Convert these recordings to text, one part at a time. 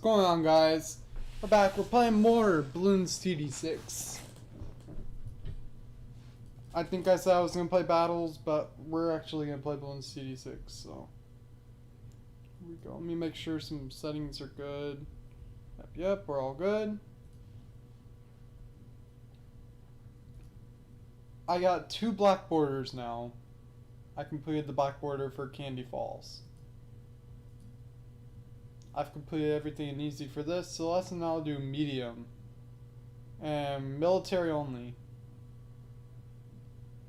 going on, guys? We're back. We're playing more Bloons TD6. I think I said I was going to play battles, but we're actually going to play Bloons TD6, so... Here we go. Let me make sure some settings are good. Yep, we're all good. I got 2 black borders now. I completed the black border for Candy Falls. I've completed everything easy for this, so let's now do medium. And military only.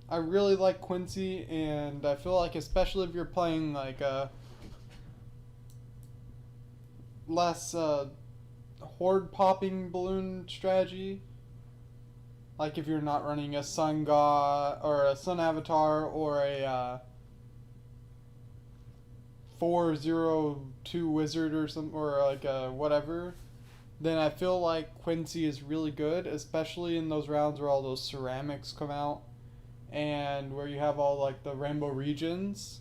I really like Quincy, and I feel like especially if you're playing like a less horde popping balloon strategy, like if you're not running a sun god or a sun avatar or a 402 wizard or some, or like a whatever, then I feel like Quincy is really good, especially in those rounds where all those ceramics come out and where you have all like the rainbow regions.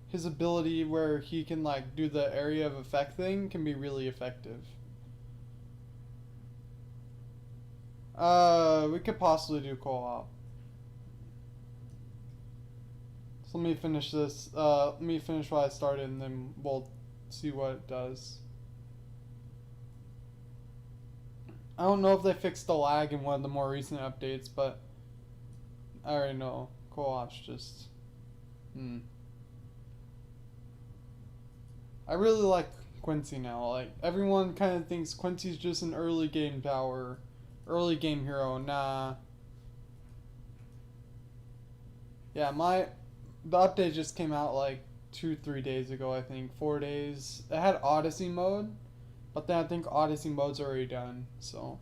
His ability where he can like do the area of effect thing can be really effective. We could possibly do co-op. So let me finish this. Let me finish what I started, and then we'll see what it does. I don't know if they fixed the lag in one of the more recent updates, but I already know co-op's just. I really like Quincy now. Like everyone kind of thinks Quincy's just an early game tower, early game hero. Nah. Yeah, the update just came out like 2-3 days ago, I think. 4 days. It had Odyssey mode, but then I think Odyssey mode's already done, so.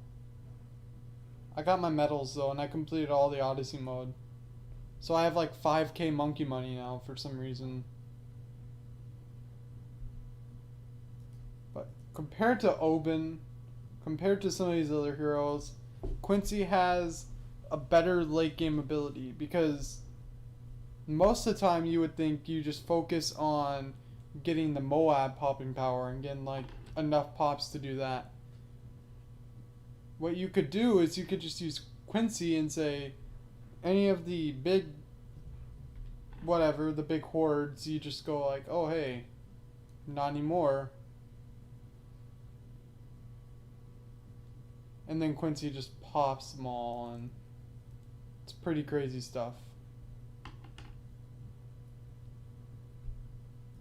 I got my medals though, and I completed all the Odyssey mode. So I have like 5k monkey money now for some reason. But compared to Oben, compared to some of these other heroes, Quincy has a better late game ability, because most of the time you would think you just focus on getting the Moab popping power and getting like enough pops to do that. What you could do is you could just use Quincy and say any of the big whatever, the big hordes, you just go like, oh hey, not anymore. And then Quincy just pops them all, and it's pretty crazy stuff.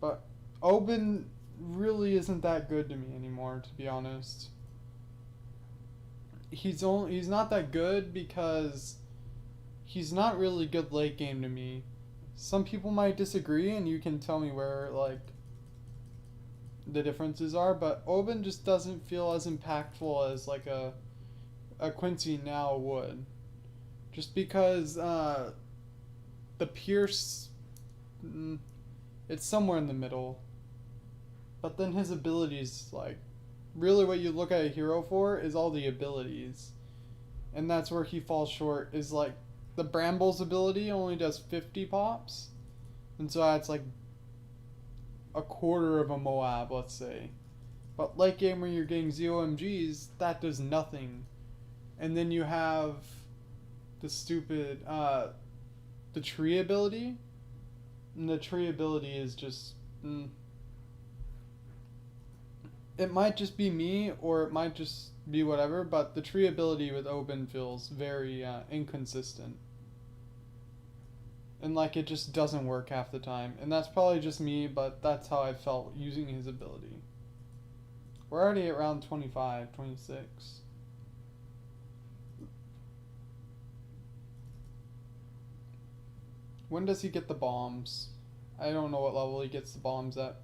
But Oben really isn't that good to me anymore, to be honest. He's not that good because he's not really good late game to me. Some people might disagree, and you can tell me where like the differences are, but Oben just doesn't feel as impactful as like a Quincy now would. Just because the Pierce, it's somewhere in the middle. But then his abilities, like, really what you look at a hero for is all the abilities. And that's where he falls short, is like, the Bramble's ability only does 50 pops. And so that's like a quarter of a Moab, let's say. But late game when you're getting ZOMGs, that does nothing. And then you have the stupid, the tree ability. And the tree ability is just, it might just be me, or it might just be whatever, but the tree ability with Oben feels very inconsistent. And like it just doesn't work half the time. And that's probably just me, but that's how I felt using his ability. We're already at round 25, 26. When does he get the bombs? I don't know what level he gets the bombs at.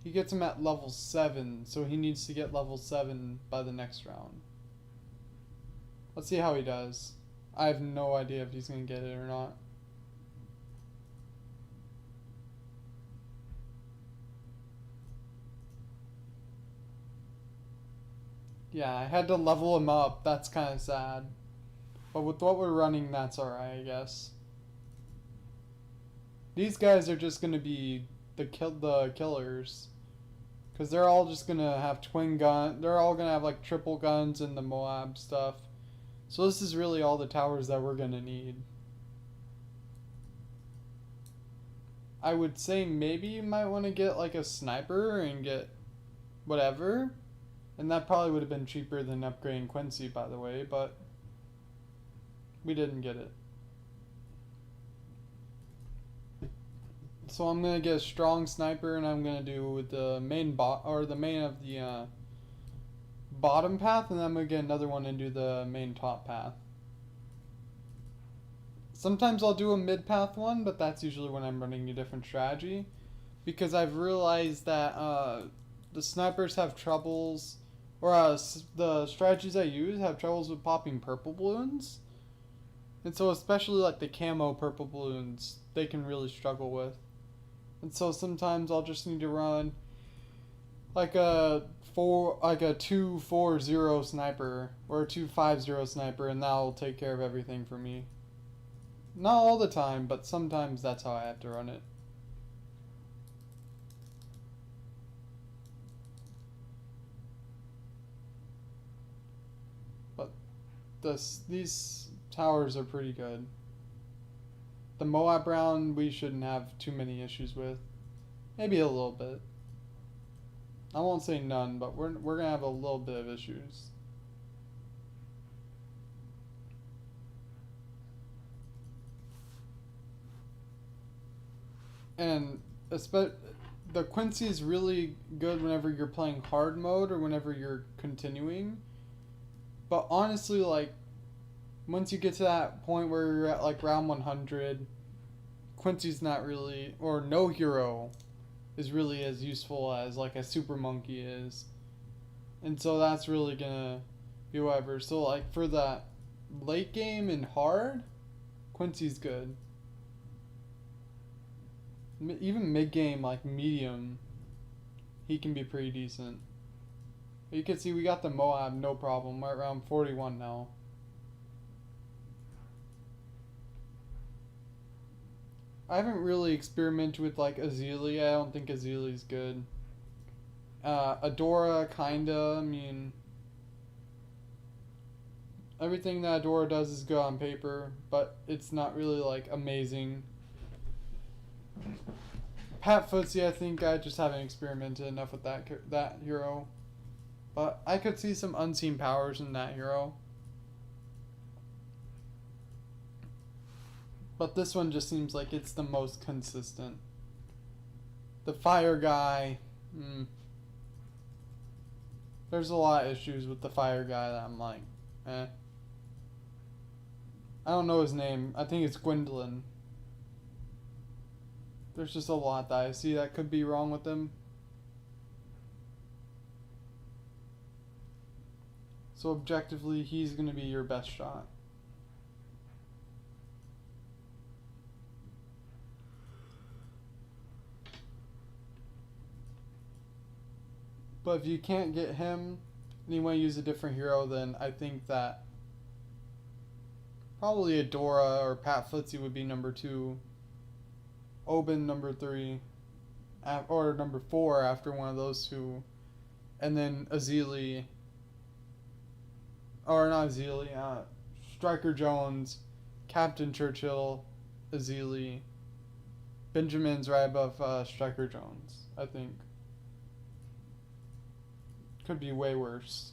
He gets them at level 7, so he needs to get level 7 by the next round. Let's see how he does. I have no idea if he's going to get it or not. Yeah, I had to level him up. That's kind of sad. But with what we're running, that's alright, I guess. These guys are just gonna be the killers. Because they're all just gonna have twin gun. They're all gonna have like triple guns and the Moab stuff. So this is really all the towers that we're gonna need. I would say maybe you might want to get like a sniper and get whatever. And that probably would have been cheaper than upgrading Quincy, by the way, but we didn't get it. So I'm gonna get a strong sniper, and I'm gonna do the main the main of the bottom path, and then I'm gonna get another one and do the main top path. Sometimes I'll do a mid path one, but that's usually when I'm running a different strategy, because I've realized that the snipers have troubles, or the strategies I use have troubles with popping purple balloons, and so especially like the camo purple balloons, they can really struggle with. And so sometimes I'll just need to run like a 2-4-0 sniper or a 2-5-0 sniper, and that'll take care of everything for me. Not all the time, but sometimes that's how I have to run it. But these towers are pretty good. The Moab round we shouldn't have too many issues with. Maybe a little bit. I won't say none, but we're gonna have a little bit of issues. And the Quincy is really good whenever you're playing hard mode or whenever you're continuing. But honestly, like, once you get to that point where you're at like round 100, Quincy's not really, or no hero is really as useful as like a super monkey is. And so that's really gonna be whatever. So like for that late game and hard, Quincy's good. Even mid game, like medium, he can be pretty decent. But you can see we got the Moab, no problem. We're at round 41 now. I haven't really experimented with like Azalea. I don't think Azalea's good. Adora, kinda. I mean, everything that Adora does is good on paper, but it's not really like amazing. Pat Footsie, I think I just haven't experimented enough with that hero. But I could see some unseen powers in that hero. But this one just seems like it's the most consistent. The fire guy, there's a lot of issues with the fire guy that I'm like, eh. I don't know his name. I think it's Gwendolyn. There's just a lot that I see that could be wrong with him. So objectively, he's going to be your best shot. But if you can't get him and you want to use a different hero, then I think that probably Adora or Pat Footsie would be number 2. Oben number 3. Or number 4 after one of those two. And then Azalea. Or not Azalea. Striker Jones. Captain Churchill. Azalea. Benjamin's right above Striker Jones, I think. Could be way worse.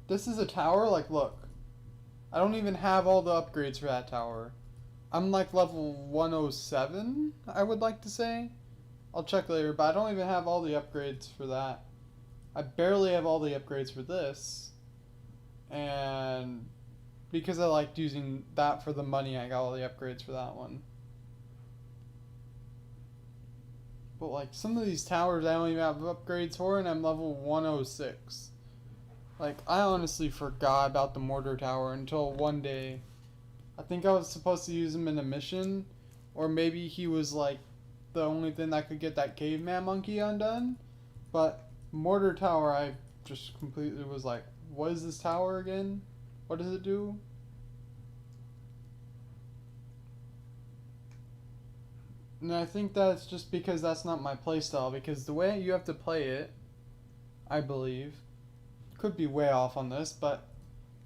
This is a tower, like, look. I don't even have all the upgrades for that tower. I'm like level 107, I would like to say. I'll check later, but I don't even have all the upgrades for that. I barely have all the upgrades for this. And because I liked using that for the money, I got all the upgrades for that one. But like some of these towers I don't even have upgrades for, and I'm level 106. Like, I honestly forgot about the mortar tower until one day. I think I was supposed to use him in a mission, or maybe he was like the only thing that could get that caveman monkey undone. But mortar tower, I just completely was like, what is this tower again? What does it do? And I think that's just because that's not my playstyle, because the way you have to play it, I believe, could be way off on this, but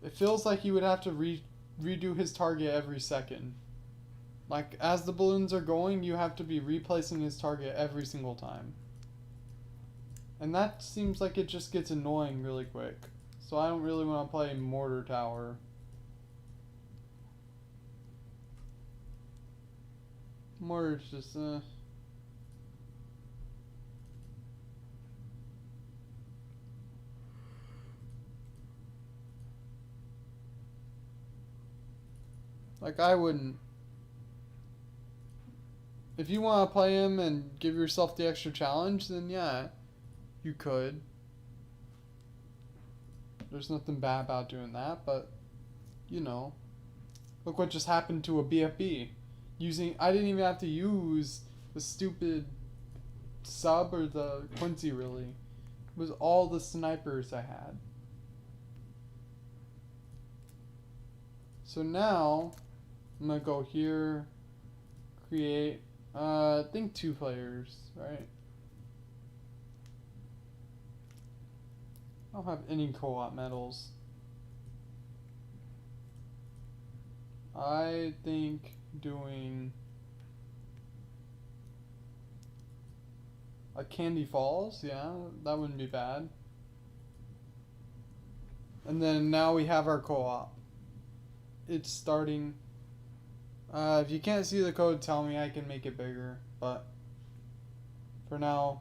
it feels like you would have to redo his target every second. Like, as the balloons are going, you have to be replacing his target every single time. And that seems like it just gets annoying really quick. So I don't really want to play mortar tower. Mortar's just, like, I wouldn't. If you want to play him and give yourself the extra challenge, then yeah, you could. There's nothing bad about doing that, but, you know. Look what just happened to a BFB. I didn't even have to use the stupid sub or the Quincy, really. It was all the snipers I had. So now, I'm going to go here, create, I think 2 players, right? I don't have any co-op medals. I think doing a Candy Falls, yeah, that wouldn't be bad. And then now we have our co-op. It's starting. If you can't see the code, tell me, I can make it bigger, but for now,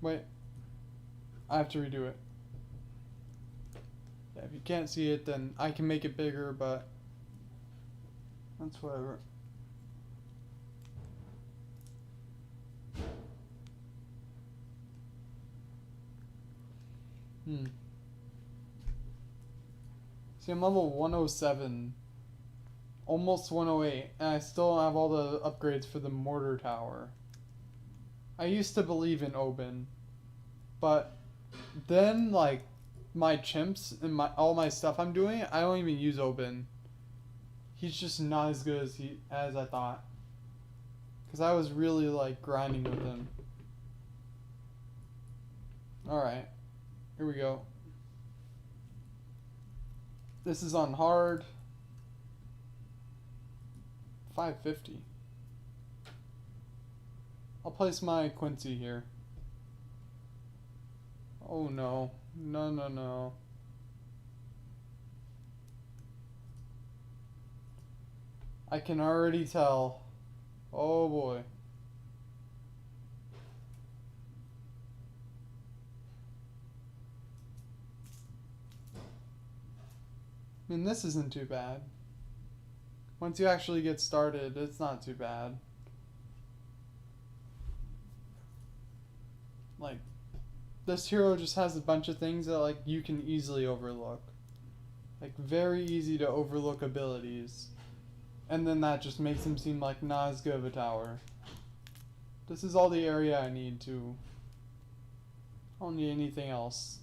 wait, I have to redo it. Yeah, if you can't see it, then I can make it bigger, but that's whatever. See, I'm level 107, almost 108, and I still don't have all the upgrades for the mortar tower. I used to believe in Oben, but then, like, my chimps and all my stuff I'm doing, I don't even use Oben. He's just not as good as I thought. Because I was really, like, grinding with him. Alright. Here we go. This is on hard. 550. I'll place my Quincy here. Oh no. No, no, no. I can already tell. Oh boy. I mean, this isn't too bad. Once you actually get started, it's not too bad. Like, this hero just has a bunch of things that, like, you can easily overlook. Like, very easy to overlook abilities. And then that just makes him seem like not as good of a tower. This is all the area I need to. I don't need anything else.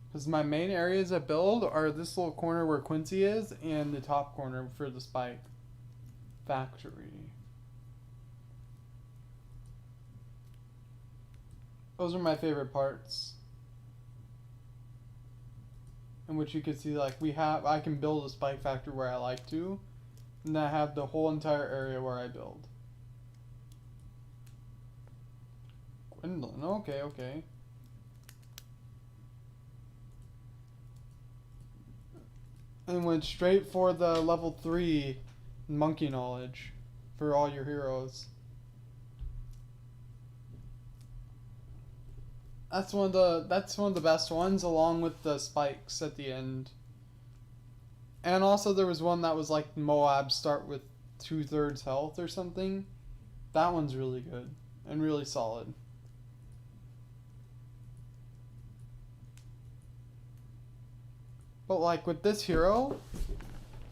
Because my main areas I build are this little corner where Quincy is and the top corner for the spike factory. Those are my favorite parts. In which you can see, like, I can build a spike factory where I like to, and I have the whole entire area where I build. Gwendolyn, okay, okay. And went straight for the level 3 monkey knowledge for all your heroes. That's one of the best ones, along with the spikes at the end. And also there was one that was like Moab start with 2/3 health or something. That one's really good and really solid. But like with this hero,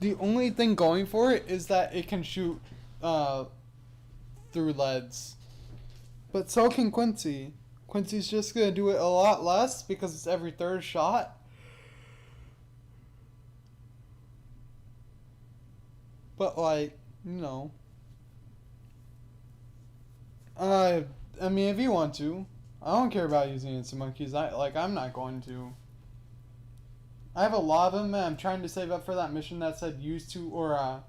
the only thing going for it is that it can shoot through leads. But so can Quincy. Quincy's just gonna do it a lot less because it's every third shot. But like, you know. I mean, if you want to. I don't care about using instant monkeys. I'm not going to. I have a lot of them, and I'm trying to save up for that mission that said use to or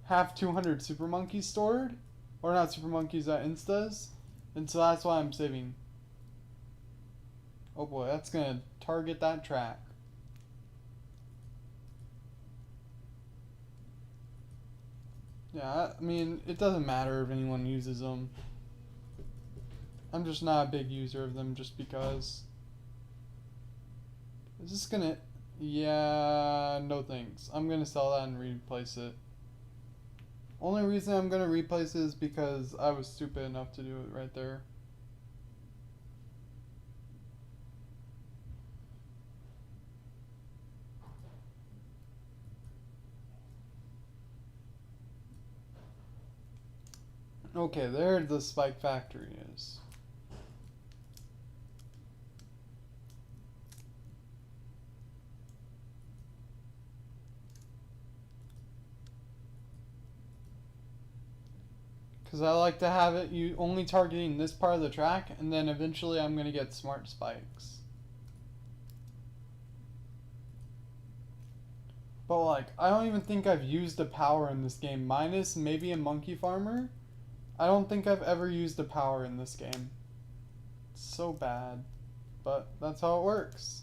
have 200 super monkeys stored, or not super monkeys, instas, and so that's why I'm saving. Oh boy, that's gonna target that track. Yeah, I mean, it doesn't matter if anyone uses them. I'm just not a big user of them just because. Is this gonna... Yeah, no thanks. I'm gonna sell that and replace it. Only reason I'm gonna replace it is because I was stupid enough to do it right there. Okay, there the spike factory is. Because I like to have it you only targeting this part of the track, and then eventually I'm going to get smart spikes. But like, I don't even think I've used a power in this game, minus maybe a monkey farmer. I don't think I've ever used a power in this game. It's so bad. But that's how it works.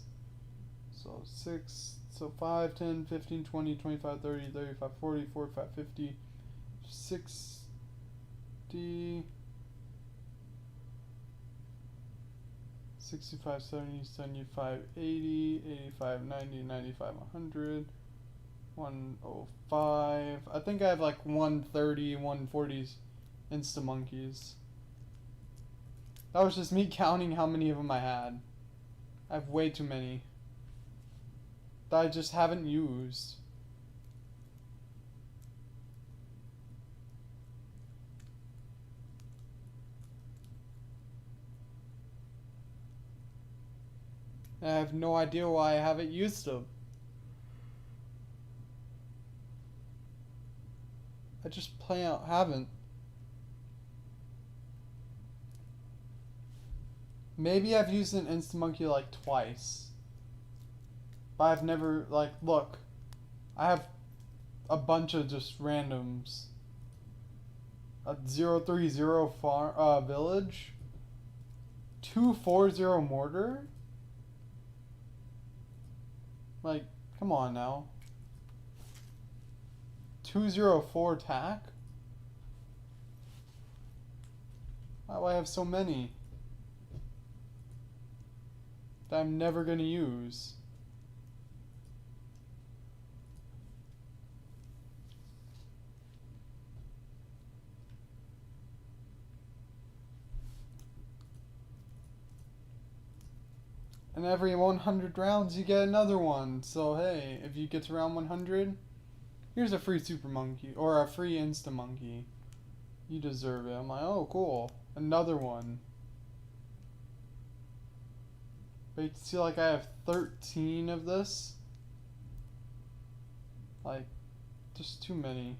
So 6, so 5, 10, 15, 20, 25, 30, 35, 40, 45, 50, 60, 65, 70, 75, 80, 85, 90, 95, 100, 105. I think I have like 130, 140s insta monkeys. That was just me counting how many of them I had. I have way too many that I just haven't used. And I have no idea why I haven't used them. I just plain out haven't. Maybe I've used an instant monkey like twice. But I've never, like, look. I have a bunch of just randoms. A 030 farm, village. 240 mortar. Like, come on now. 204 tack? Why do I have so many that I'm never gonna use? And every 100 rounds you get another one. So hey, if you get to round 100, here's a free super monkey or a free insta monkey. You deserve it. I'm like, oh cool, another one. But you can see like I have 13 of this. Like, just too many.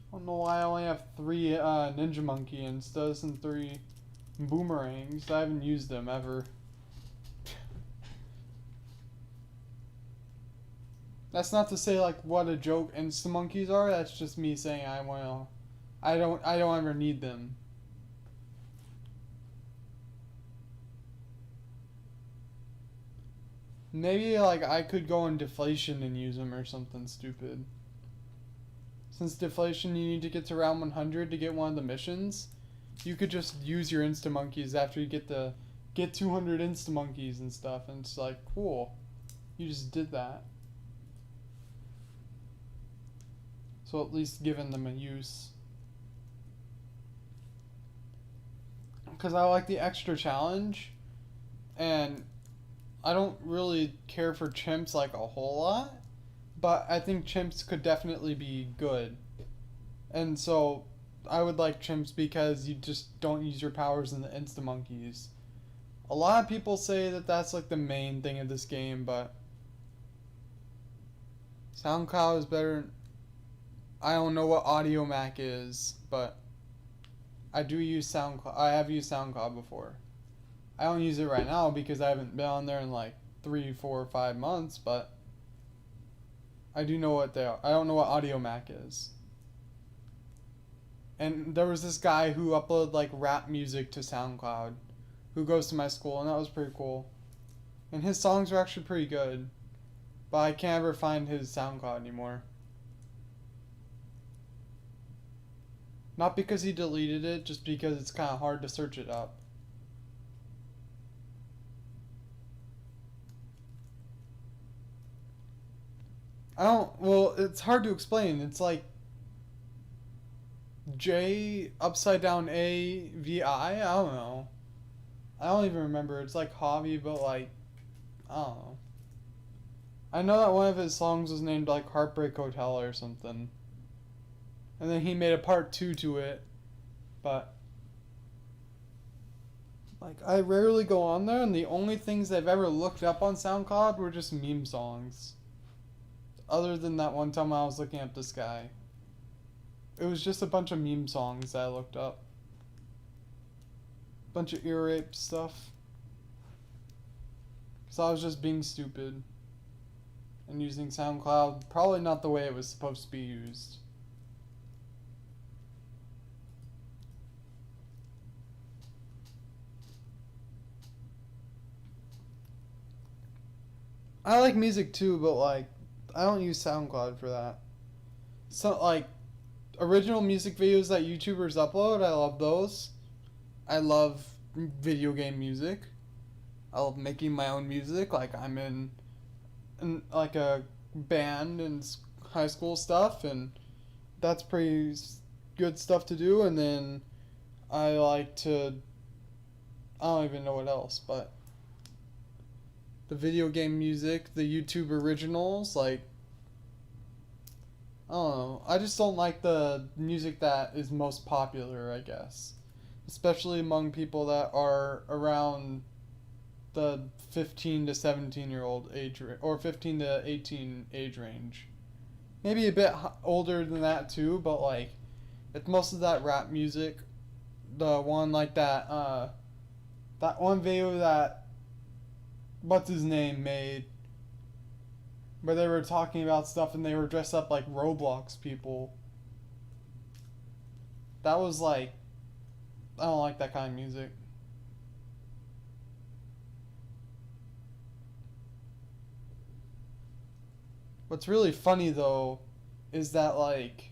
I don't know why I only have 3 ninja monkey instas and 3 boomerangs. I haven't used them ever. That's not to say like what a joke insta monkeys are. That's just me saying I don't ever need them. Maybe like I could go in deflation and use them or something stupid. Since deflation you need to get to round 100 to get one of the missions, you could just use your insta monkeys after you get 200 insta monkeys and stuff, and it's like cool. You just did that. So at least giving them a use. Because I like the extra challenge, and I don't really care for chimps like a whole lot, but I think chimps could definitely be good. And so I would like chimps because you just don't use your powers in the insta monkeys. A lot of people say that that's like the main thing of this game, but SoundCloud is better. I don't know what Audio Mac is, but I do use SoundCloud. I have used SoundCloud before. I don't use it right now because I haven't been on there in like 3, 4, 5 months, but I do know what they are. I don't know what Audio Mac is. And there was this guy who uploaded like rap music to SoundCloud who goes to my school, and that was pretty cool. And his songs are actually pretty good, but I can't ever find his SoundCloud anymore. Not because he deleted it, just because it's kind of hard to search it up. Well, it's hard to explain. It's like J upside down A V I. I don't know. I don't even remember. It's like hobby, but like, I don't know. I know that one of his songs was named like Heartbreak Hotel or something. And then he made a part 2 to it. But like, I rarely go on there, and the only things I've ever looked up on SoundCloud were just meme songs. Other than that one time I was looking up this guy. It was just a bunch of meme songs that I looked up. Bunch of ear rape stuff. Because I was just being stupid. And using SoundCloud probably not the way it was supposed to be used. I like music too, but like, I don't use SoundCloud for that. So like, original music videos that YouTubers upload, I love those. I love video game music. I love making my own music. Like, I'm in like a band and high school stuff, and that's pretty good stuff to do. And then I like to, I don't even know what else, but the video game music, the YouTube originals, like, I don't know. I just don't like the music that is most popular, I guess. Especially among people that are around the 15 to 17-year-old age, or 15 to 18 age range. Maybe a bit older than that too, but like, it's most of that rap music. The one like that one video that, what's his name, made, where they were talking about stuff and they were dressed up like Roblox people. That was like, I don't like that kind of music. What's really funny though is that like,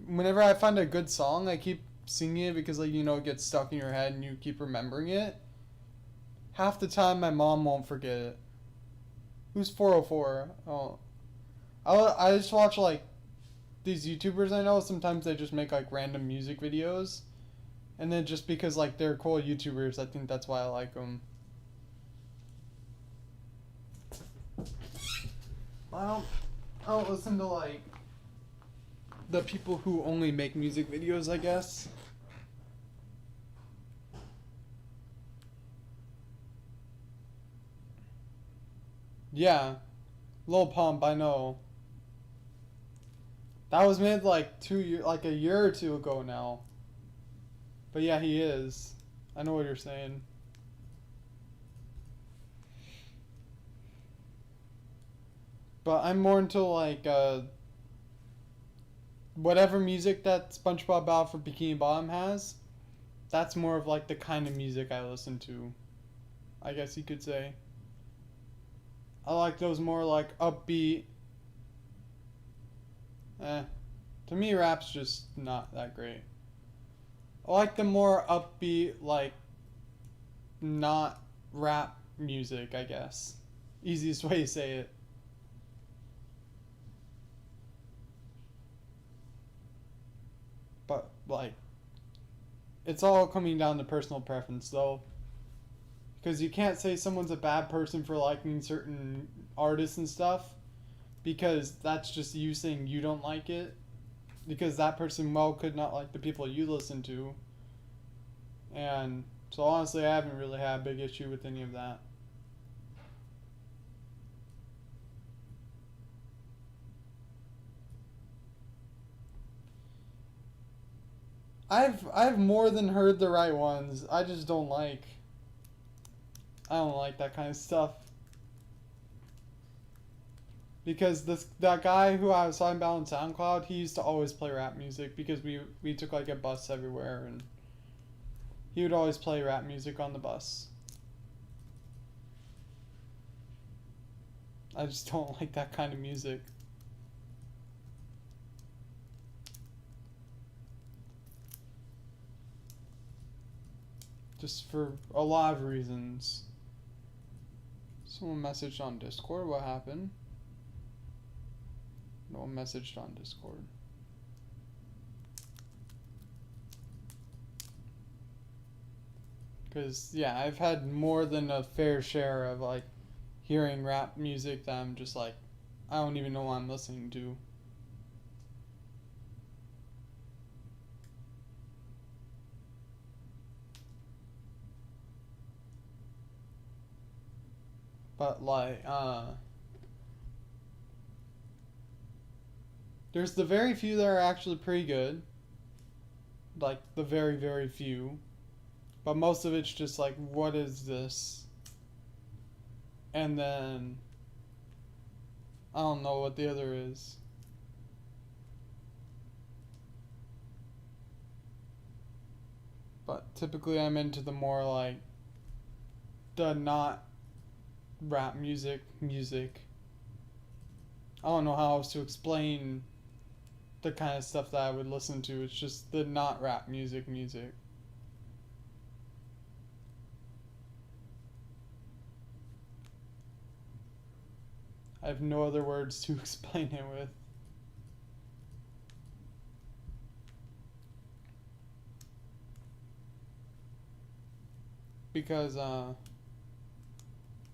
whenever I find a good song, I keep singing it because, like, you know, it gets stuck in your head and you keep remembering it. Half the time my mom won't forget it. Who's 404? Oh, I just watch like these YouTubers I know. Sometimes they just make like random music videos, and then just because like they're cool YouTubers, I think that's why I like them. I don't listen to like the people who only make music videos, I guess. Yeah, Lil Pump, I know. That was made like like a year or two ago now. But yeah, he is. I know what you're saying. But I'm more into like whatever music that SpongeBob Battle for Bikini Bottom has. That's more of like the kind of music I listen to, I guess you could say. I like those more like upbeat. To me, rap's just not that great. I like the more upbeat, like, not rap music, I guess. Easiest way to say it. But, like, it's all coming down to personal preference, though. Because you can't say someone's a bad person for liking certain artists and stuff, because that's just you saying you don't like it. because that person well could not like the people you listen to. And so honestly, I haven't really had a big issue with any of that. I've more than heard the right ones. I just don't like. I don't like that kind of stuff. Because that guy who I was talking about on SoundCloud, he used to always play rap music because we took like a bus everywhere, and he would always play rap music on the bus. I just don't like that kind of music. Just for a lot of reasons. Someone messaged on Discord. What happened? No one messaged on Discord. Because, yeah, I've had more than a fair share of, like, hearing rap music that I'm just like, I don't even know what I'm listening to. But, like, there's the very few that are actually pretty good. Like, the very, very few. But most of it's just like, what is this? And then, I don't know what the other is. But typically I'm into the more like, the not rap music. I don't know how else to explain the kind of stuff that I would listen to. It's just the not rap music. I have no other words to explain it with. Because,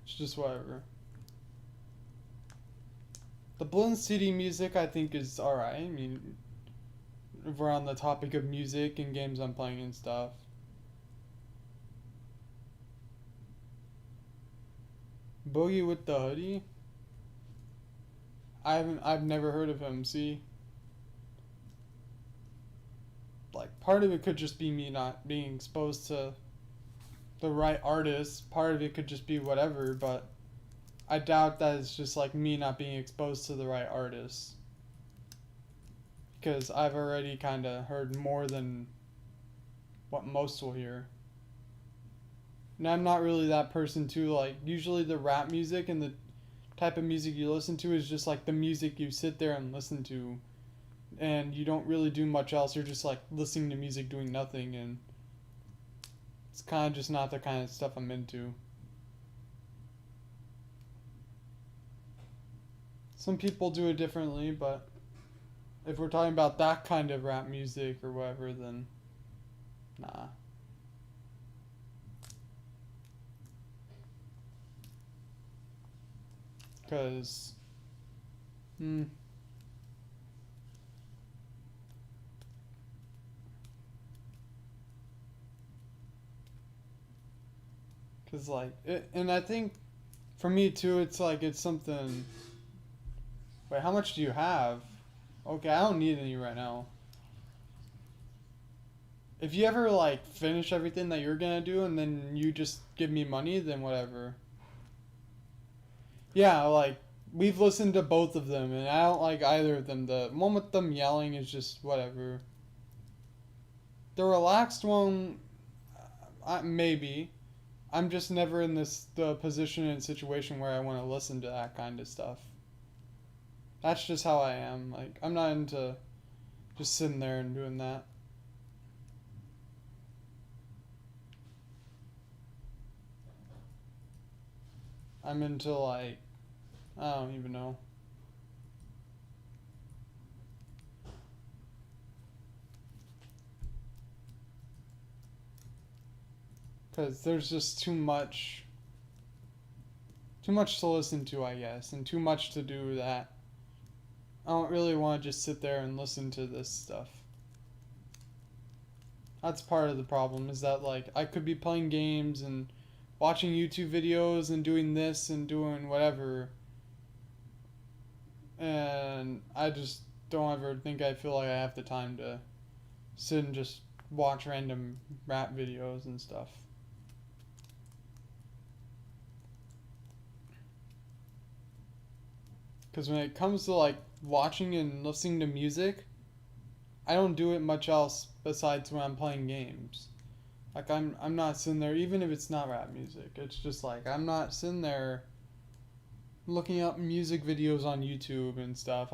it's just whatever. The Bloons TD music I think is alright. I mean, if we're on the topic of music and games I'm playing and stuff. Boogie with the Hoodie? I've never heard of him, see? Like, part of it could just be me not being exposed to the right artist. Part of it could just be whatever, but I doubt that it's just like me not being exposed to the right artists. Because I've already kind of heard more than what most will hear. And I'm not really that person too. Like, usually the rap music and the type of music you listen to is just like the music you sit there and listen to. And you don't really do much else. You're just like listening to music doing nothing. And it's kind of just not the kind of stuff I'm into. Some people do it differently, but if we're talking about that kind of rap music or whatever, then nah. Because, Because, like, and I think for me too, it's like, it's something. Wait, how much do you have? Okay, I don't need any right now. If you ever, like, finish everything that you're gonna do and then you just give me money, then whatever. Yeah, like, we've listened to both of them, and I don't like either of them. The one with them yelling is just whatever. The relaxed one, maybe. I'm just never in the position and situation where I want to listen to that kind of stuff. That's just how I am. Like, I'm not into just sitting there and doing that. I'm into, like, I don't even know. Because there's just too much to listen to, I guess, and too much to do that I don't really want to just sit there and listen to this stuff. That's part of the problem, is that like I could be playing games and watching YouTube videos and doing this and doing whatever, and I just don't ever think I feel like I have the time to sit and just watch random rap videos and stuff. Because when it comes to like watching and listening to music, I don't do it much else besides when I'm playing games. Like I'm not sitting there, even if it's not rap music. It's just like I'm not sitting there looking up music videos on YouTube and stuff.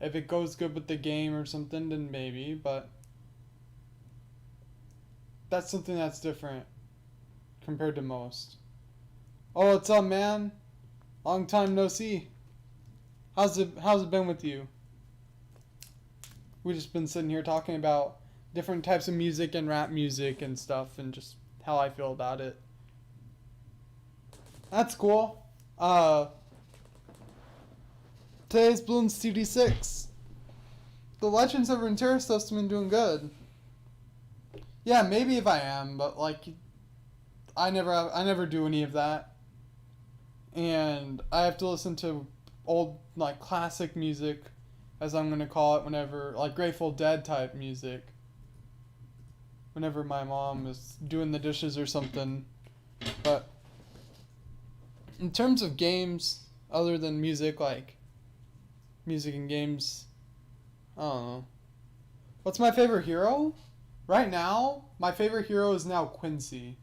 If it goes good with the game or something, then maybe, but that's something that's different compared to most. Oh, what's up, man? Long time no see. How's it been with you? We've just been sitting here talking about different types of music and rap music and stuff and just how I feel about it. That's cool. Today's Bloons TD6. The Legends of Runeterra stuff's been doing good. Yeah, maybe if I am, but like I never do any of that. And I have to listen to old like classic music, as I'm gonna call it, whenever like Grateful Dead type music. Whenever my mom is doing the dishes or something. But in terms of games, other than music, like music and games, I don't know. What's my favorite hero? Right now, my favorite hero is now Quincy.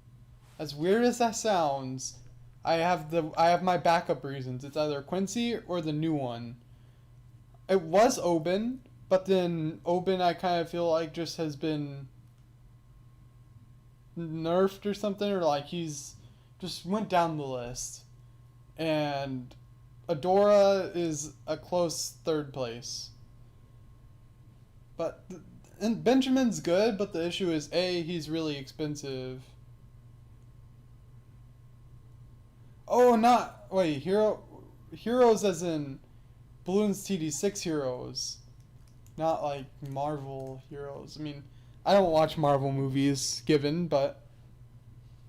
As weird as that sounds, I have my backup reasons. It's either Quincy or the new one. It was Oben, but then Oben I kind of feel like just has been nerfed or something, or like he's just went down the list. And Adora is a close third place. But and Benjamin's good, but the issue is he's really expensive. Oh, heroes as in Bloons TD6 heroes, not like Marvel heroes. I mean, I don't watch Marvel movies, given, but,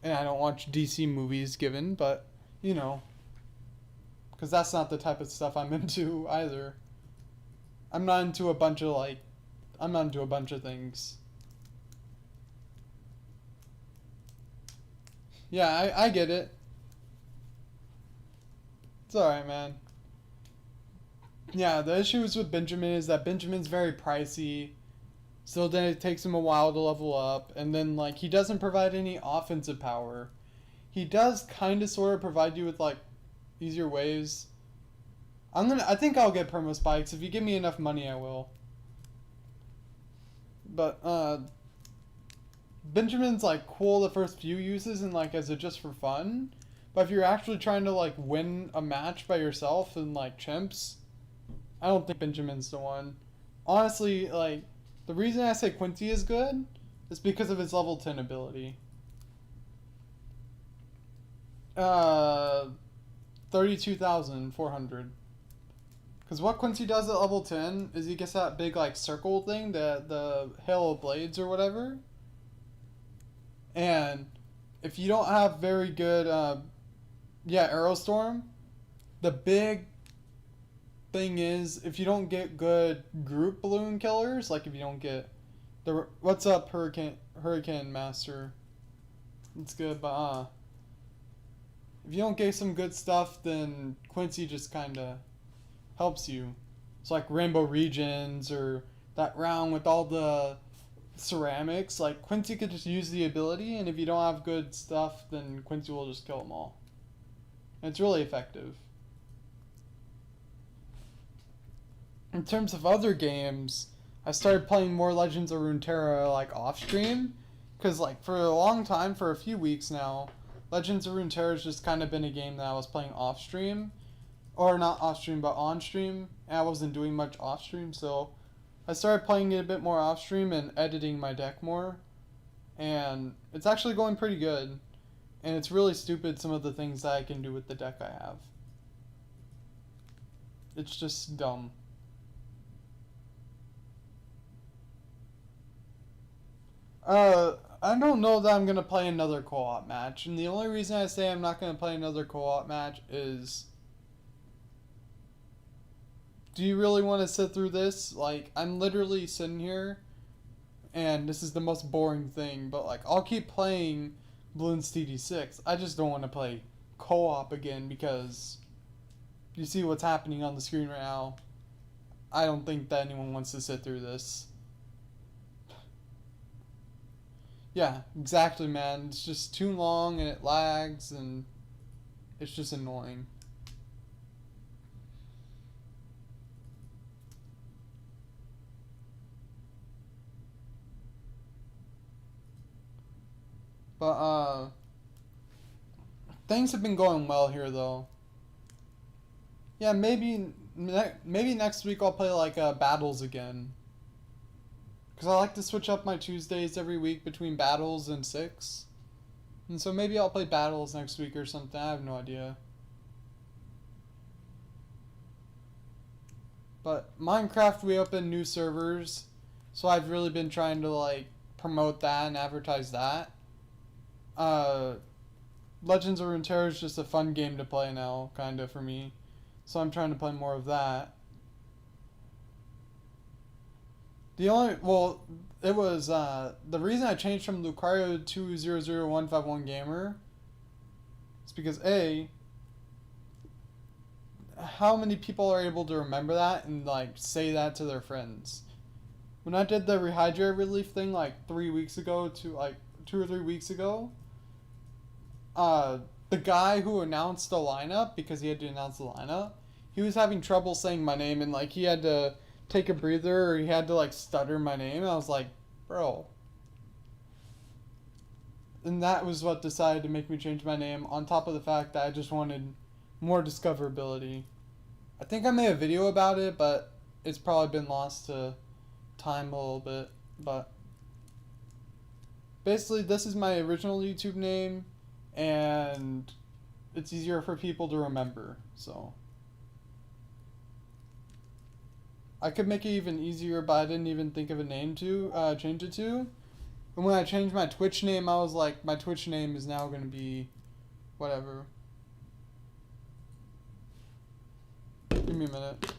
and I don't watch DC movies, given, but, you know, because that's not the type of stuff I'm into either. I'm not into a bunch of things. Yeah, I get it. It's alright, man. Yeah, the issues with Benjamin is that Benjamin's very pricey, so then it takes him a while to level up, and then, like, he doesn't provide any offensive power. He does kind of sort of provide you with, like, easier ways. I think I'll get perma spikes. If you give me enough money, I will. But, Benjamin's, like, cool the first few uses and, like, as a just for fun. But if you're actually trying to, like, win a match by yourself and, like, chimps, I don't think Benjamin's the one. Honestly, like, the reason I say Quincy is good is because of his level 10 ability. 32,400. Because what Quincy does at level 10 is he gets that big, like, circle thing, the Hail of Blades or whatever. And if you don't have very good, Arrow Storm, the big thing is, if you don't get good group balloon killers, like if you don't get what's up, Hurricane Master, it's good, but if you don't get some good stuff, then Quincy just kind of helps you. It's like Rainbow Regions or that round with all the ceramics. Like, Quincy could just use the ability, and if you don't have good stuff, then Quincy will just kill them all. And it's really effective. In terms of other games, I started playing more Legends of Runeterra, like, off-stream. Because, like, for a long time, for a few weeks now, Legends of Runeterra has just kind of been a game that I was playing off-stream. Or not off-stream, but on-stream. And I wasn't doing much off-stream, so I started playing it a bit more off-stream and editing my deck more. And it's actually going pretty good. And it's really stupid, some of the things that I can do with the deck I have. It's just dumb. I don't know that I'm gonna play another co-op match, and the only reason I say I'm not gonna play another co-op match is, do you really want to sit through this? Like, I'm literally sitting here, and this is the most boring thing, but like, I'll keep playing Bloons TD6. I just don't want to play co-op again because you see what's happening on the screen right now. I don't think that anyone wants to sit through this. Yeah, exactly, man. It's just too long and it lags and it's just annoying. But things have been going well here though. Yeah, maybe next week I'll play like battles again. Cause I like to switch up my Tuesdays every week between battles and 6. And so maybe I'll play battles next week or something. I have no idea. But Minecraft, we opened new servers, so I've really been trying to like promote that and advertise that. Legends of Runeterra is just a fun game to play now, kind of for me. So I'm trying to play more of that. It was the reason I changed from Lucario 200151 Gamer is because how many people are able to remember that and like say that to their friends? When I did the Rehydrate Relief thing like 2 or 3 weeks ago, the guy who announced the lineup, because he had to announce the lineup, he was having trouble saying my name and like he had to take a breather or he had to like stutter my name. I was like, bro. And that was what decided to make me change my name, on top of the fact that I just wanted more discoverability. I think I made a video about it, but it's probably been lost to time a little bit. But basically, this is my original YouTube name, and it's easier for people to remember. So I could make it even easier, but I didn't even think of a name to change it to. And when I changed my Twitch name, I was like, my Twitch name is now going to be whatever. Give me a minute.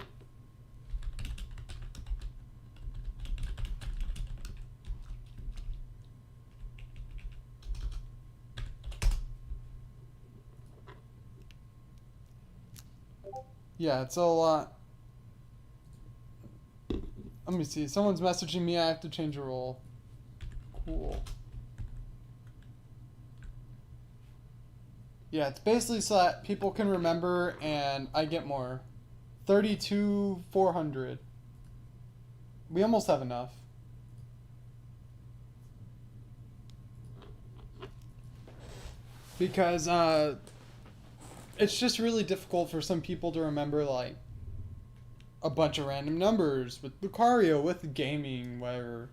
Yeah, it's a lot. Let me see. Someone's messaging me. I have to change a role. Cool. Yeah, it's basically so that people can remember and I get more. 32,400. We almost have enough. Because it's just really difficult for some people to remember like a bunch of random numbers with Lucario, with gaming, whatever.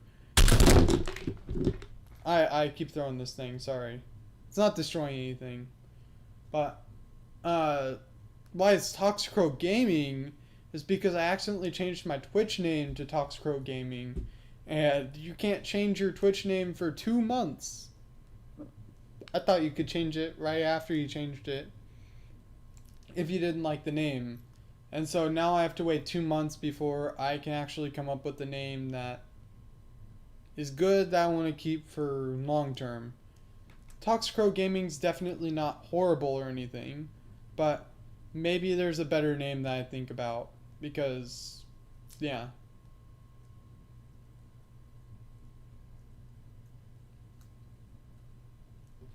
I keep throwing this thing, sorry. It's not destroying anything. But why it's Toxicrow Gaming is because I accidentally changed my Twitch name to Toxicrow Gaming, and you can't change your Twitch name for 2 months. I thought you could change it right after you changed it if you didn't like the name. And so now I have to wait 2 months before I can actually come up with the name that is good, that I want to keep for long term. Toxicrow Gaming's definitely not horrible or anything, but maybe there's a better name that I think about, because, yeah.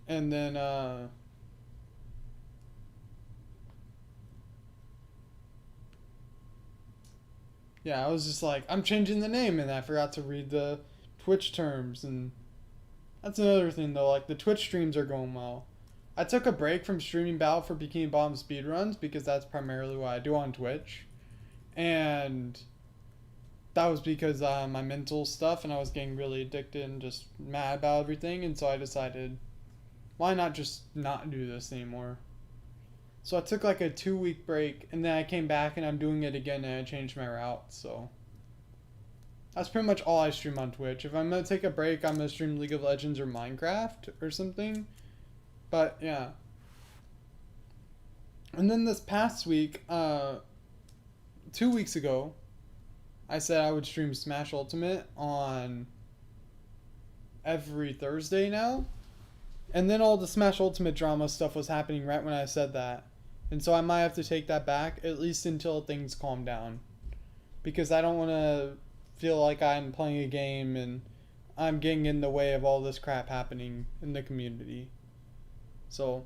And then, yeah, I was just like, I'm changing the name, and I forgot to read the Twitch terms, and that's another thing though, like the Twitch streams are going well. I took a break from streaming Battle for Bikini Bottom speedruns because that's primarily what I do on Twitch. And that was because my mental stuff, and I was getting really addicted and just mad about everything, and so I decided, why not just not do this anymore? So I took like a 2-week break, and then I came back and I'm doing it again, and I changed my route, so. That's pretty much all I stream on Twitch. If I'm gonna take a break, I'm gonna stream League of Legends or Minecraft or something. But yeah. And then this past week, 2 weeks ago, I said I would stream Smash Ultimate on every Thursday now. And then all the Smash Ultimate drama stuff was happening right when I said that. And so I might have to take that back, at least until things calm down. Because I don't want to feel like I'm playing a game and I'm getting in the way of all this crap happening in the community. So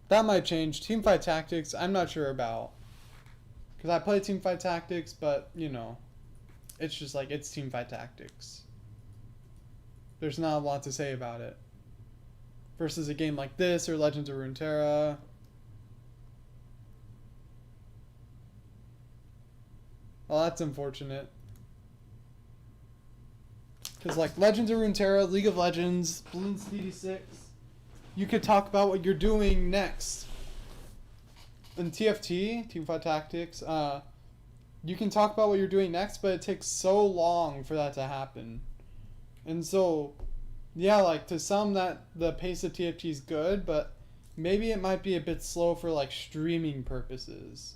that might change. Teamfight Tactics, I'm not sure about. Because I play Teamfight Tactics, but, you know, it's just like, it's Teamfight Tactics. There's not a lot to say about it. Versus a game like this or Legends of Runeterra. Well, that's unfortunate. Because, like, Legends of Runeterra, League of Legends, Bloons TD6, you could talk about what you're doing next. In TFT, Teamfight Tactics, you can talk about what you're doing next, but it takes so long for that to happen. And so, yeah, like, to some that the pace of TFT is good, but maybe it might be a bit slow for, like, streaming purposes.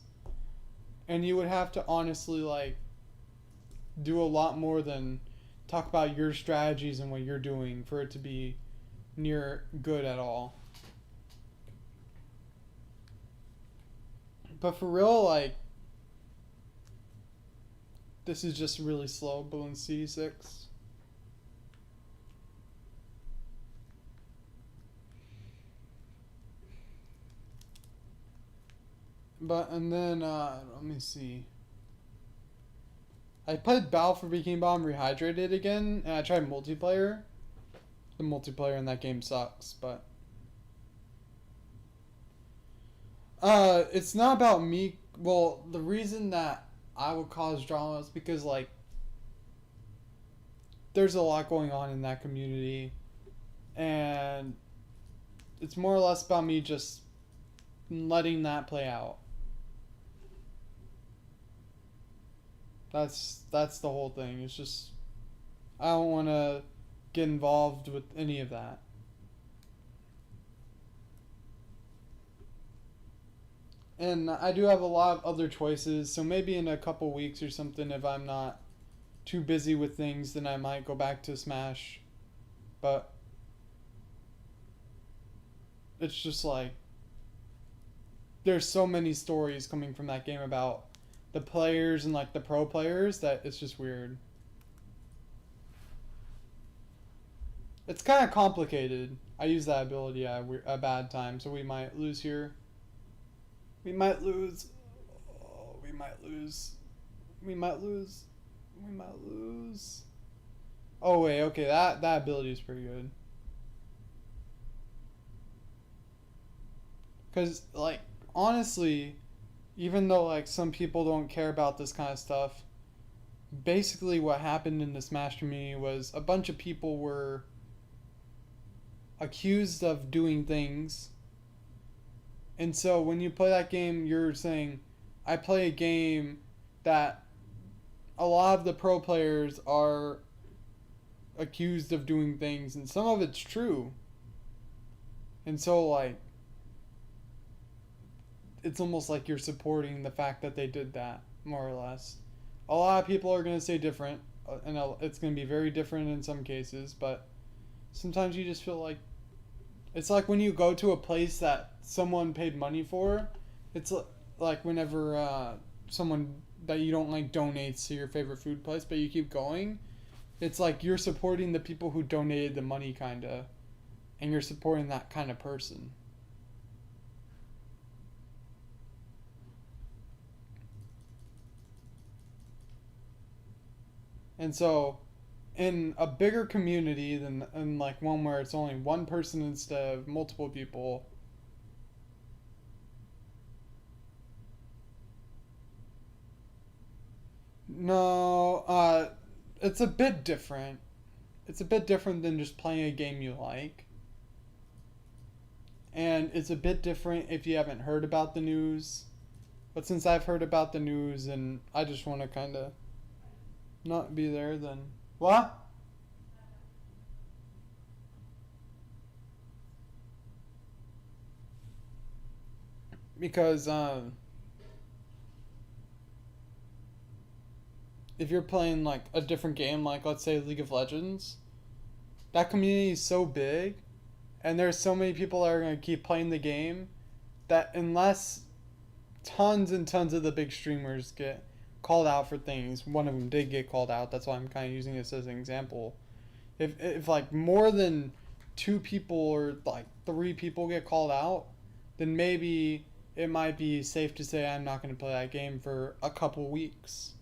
And you would have to honestly, like, do a lot more than talk about your strategies and what you're doing for it to be near good at all. But for real, like, this is just really slow, Bloons TD6. But, and then, let me see. I played Battle for Bikini Bomb Rehydrated again, and I tried multiplayer. The multiplayer in that game sucks, but... it's not about me. Well, the reason that I would cause drama is because, like, there's a lot going on in that community, and it's more or less about me just letting that play out. That's the whole thing. It's just, I don't want to get involved with any of that. And I do have a lot of other choices, so maybe in a couple weeks or something, if I'm not too busy with things, then I might go back to Smash. But it's just like, there's so many stories coming from that game about the players and, like, the pro players that it's just weird. It's kind of complicated. I use that ability at a bad time, so we might lose here. We might lose. Oh, we might lose. We might lose. We might lose. Oh, wait, okay, that ability is pretty good. Because, like, honestly, even though, like, some people don't care about this kind of stuff, basically what happened in the Smash community was a bunch of people were accused of doing things. And so when you play that game, you're saying, I play a game that a lot of the pro players are accused of doing things, and some of it's true. And so, like, it's almost like you're supporting the fact that they did that, more or less. A lot of people are going to say different, and it's going to be very different in some cases, but sometimes you just feel like, it's like when you go to a place that someone paid money for, it's like whenever someone that you don't like donates to your favorite food place, but you keep going, it's like you're supporting the people who donated the money, kinda, and you're supporting that kind of person. And so, in a bigger community than in, like, one where it's only one person instead of multiple people, no, it's a bit different. It's a bit different than just playing a game you like. And it's a bit different if you haven't heard about the news. But since I've heard about the news, and I just want to kind of not be there, then what? Because if you're playing like a different game, like let's say League of Legends, that community is so big, and there's so many people that are gonna keep playing the game that unless tons and tons of the big streamers get called out for things, one of them did get called out. That's why I'm kind of using this as an example. If like more than two people or like three people get called out, then maybe it might be safe to say I'm not going to play that game for a couple weeks.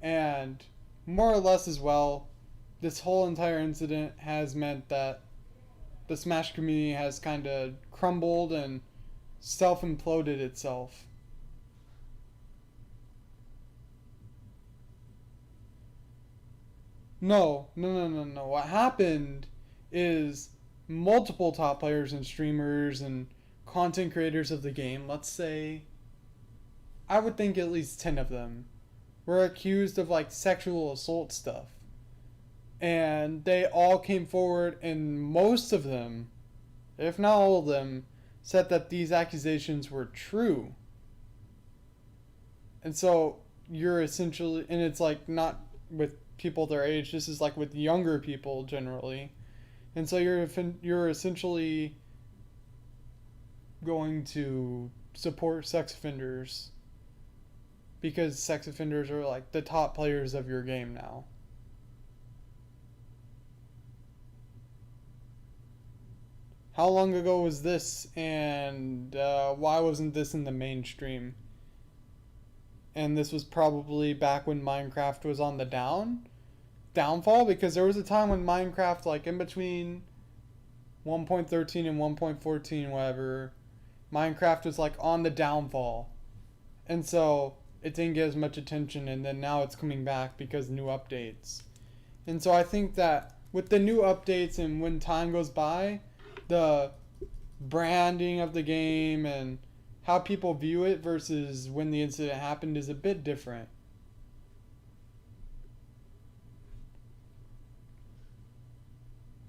And more or less as well, this whole entire incident has meant that the Smash community has kind of crumbled and self imploded itself. No. What happened is multiple top players and streamers and content creators of the game, let's say, I would think at least 10 of them, were accused of like sexual assault stuff. And they all came forward, and most of them, if not all of them, said that these accusations were true. And so you're essentially, and it's like not with people their age, this is like with younger people generally. And so you're essentially going to support sex offenders because sex offenders are like the top players of your game now. How long ago was this, and why wasn't this in the mainstream? And this was probably back when Minecraft was on the downfall, because there was a time when Minecraft, like in between 1.13 and 1.14, whatever, Minecraft was like on the downfall. And so it didn't get as much attention, and then now it's coming back because new updates. And so I think that with the new updates and when time goes by, the branding of the game and how people view it versus when the incident happened is a bit different.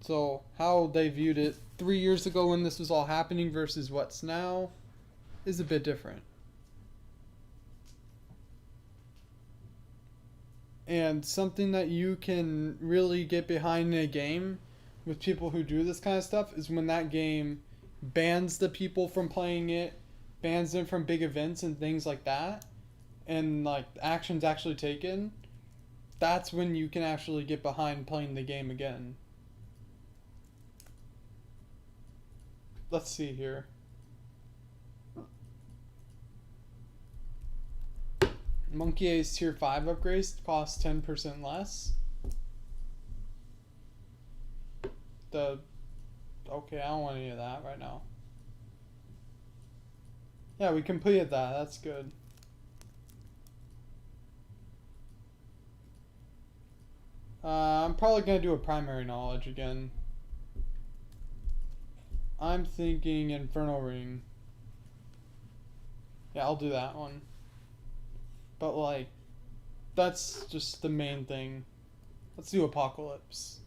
So how they viewed it 3 years ago when this was all happening versus what's now is a bit different. And something that you can really get behind in a game with people who do this kind of stuff is when that game bans the people from playing it, bans them from big events and things like that, and like actions actually taken. That's when you can actually get behind playing the game again. Let's see here. Monkey Ace Tier 5 upgrades cost 10% less. Okay, I don't want any of that right now. Yeah, we completed that. That's good. I'm probably going to do a primary knowledge again. I'm thinking Infernal Ring. Yeah, I'll do that one. But like, that's just the main thing. Let's do Apocalypse.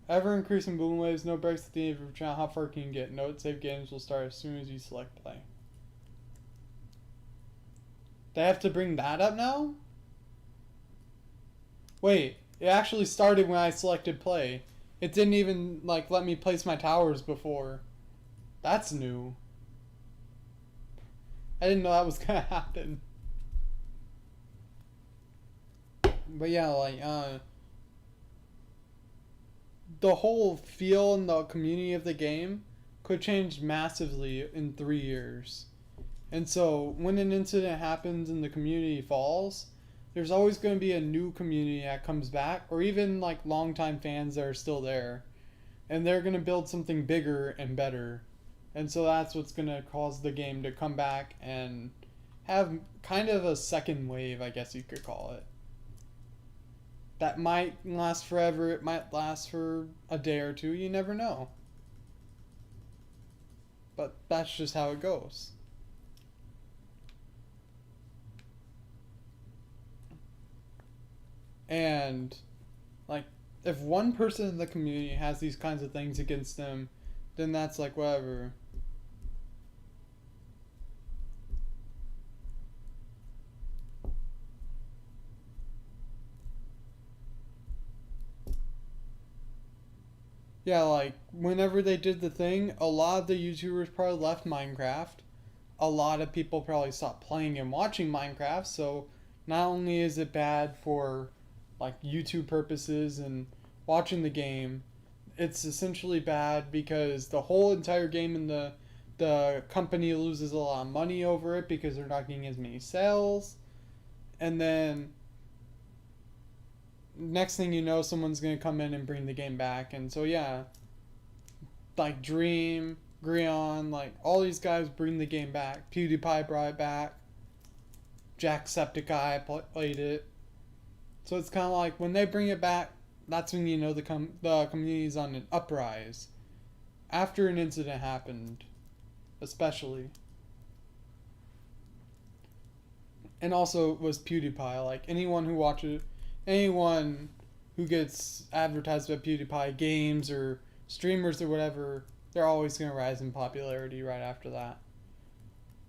Ever increasing boom waves, no breaks at the end of your channel. How far can you get? Note save games will start as soon as you select play. They have to bring that up now? Wait, it actually started when I selected play. It didn't even like let me place my towers before. That's new. I didn't know that was gonna happen. But yeah, like the whole feel and the community of the game could change massively in 3 years. And so when an incident happens and the community falls, there's always going to be a new community that comes back, or even like longtime fans that are still there. And they're going to build something bigger and better. And so that's what's going to cause the game to come back and have kind of a second wave, I guess you could call it. That might last forever, it might last for a day or two, you never know. But that's just how it goes. And like, if one person in the community has these kinds of things against them, then that's like whatever. Yeah, like whenever they did the thing, a lot of the YouTubers probably left Minecraft. A lot of people probably stopped playing and watching Minecraft. So not only is it bad for like YouTube purposes and watching the game, it's essentially bad because the whole entire game and the company loses a lot of money over it because they're not getting as many sales. And then next thing you know, someone's gonna come in and bring the game back. And so yeah, like Dream, Grion, like all these guys bring the game back. PewDiePie brought it back. Jacksepticeye played it. So it's kind of like when they bring it back, that's when you know the community's on an uprise. After an incident happened, especially. And also it was PewDiePie. Like anyone who gets advertised by PewDiePie, games or streamers or whatever, they're always going to rise in popularity right after that.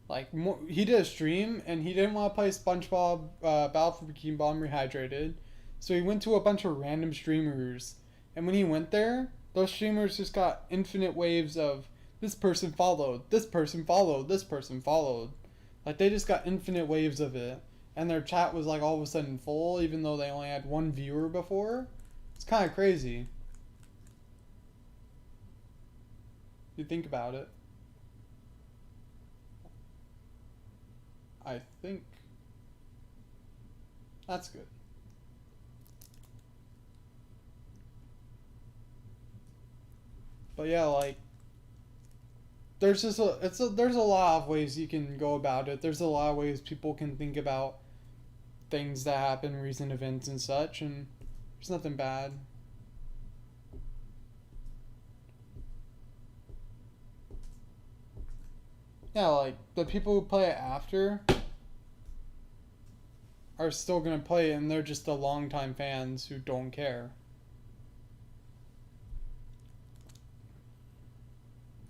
Like, he did a stream, and he didn't want to play SpongeBob Battle for Bikini Bottom Rehydrated, so he went to a bunch of random streamers, and when he went there, those streamers just got infinite waves of, this person followed, this person followed, this person followed. Like, they just got infinite waves of it, and their chat was, like, all of a sudden full, even though they only had one viewer before. It's kind of crazy. You think about it. I think that's good. But yeah, like there's just there's a lot of ways you can go about it. There's a lot of ways people can think about things that happen, recent events and such, and there's nothing bad. Yeah, like the people who play it after are still gonna play it, and they're just the longtime fans who don't care.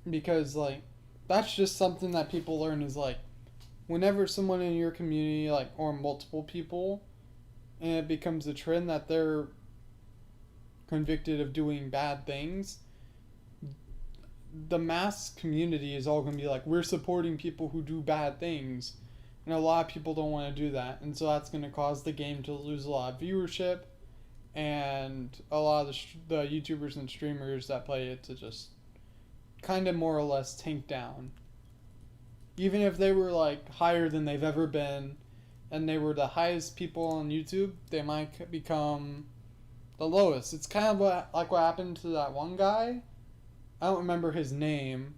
Because like that's just something that people learn is like whenever someone in your community like or multiple people and it becomes a trend that they're convicted of doing bad things, the mass community is all going to be like, we're supporting people who do bad things. And a lot of people don't want to do that. And so that's going to cause the game to lose a lot of viewership. And a lot of the YouTubers and streamers that play it to just kind of more or less tank down. Even if they were like higher than they've ever been and they were the highest people on YouTube, they might become the lowest. It's kind of like what happened to that one guy. I don't remember his name,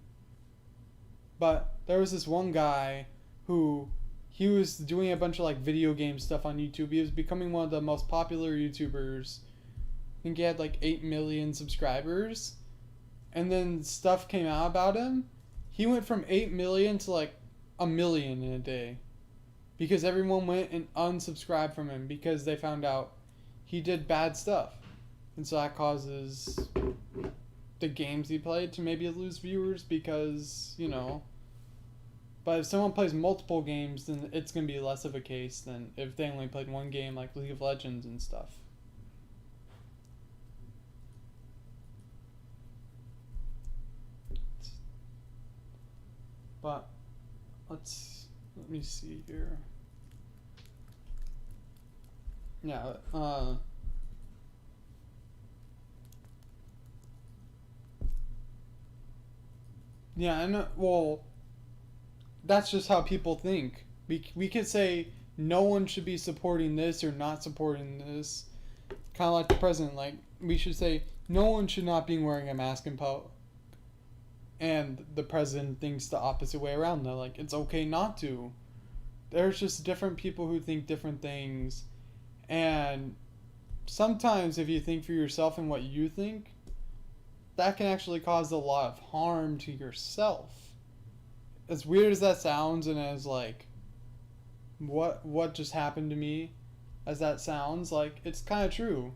but there was this one guy who he was doing a bunch of like video game stuff on YouTube. He was becoming one of the most popular YouTubers. I think he had like 8 million subscribers. And then stuff came out about him. He went from 8 million to like 1 million in a day. Because everyone went and unsubscribed from him because they found out he did bad stuff. And so that causes the games he played to maybe lose viewers because, you know. But if someone plays multiple games, then it's going to be less of a case than if they only played one game like League of Legends and stuff. But let me see here. Yeah, yeah, I know. Well, that's just how people think. We could say no one should be supporting this or not supporting this. Kind of like the president. Like, we should say no one should not be wearing a mask in public. And the president thinks the opposite way around. They're like, it's okay not to. There's just different people who think different things. And sometimes if you think for yourself and what you think, that can actually cause a lot of harm to yourself. As weird as that sounds and as like what just happened to me, as that sounds, like, it's kind of true.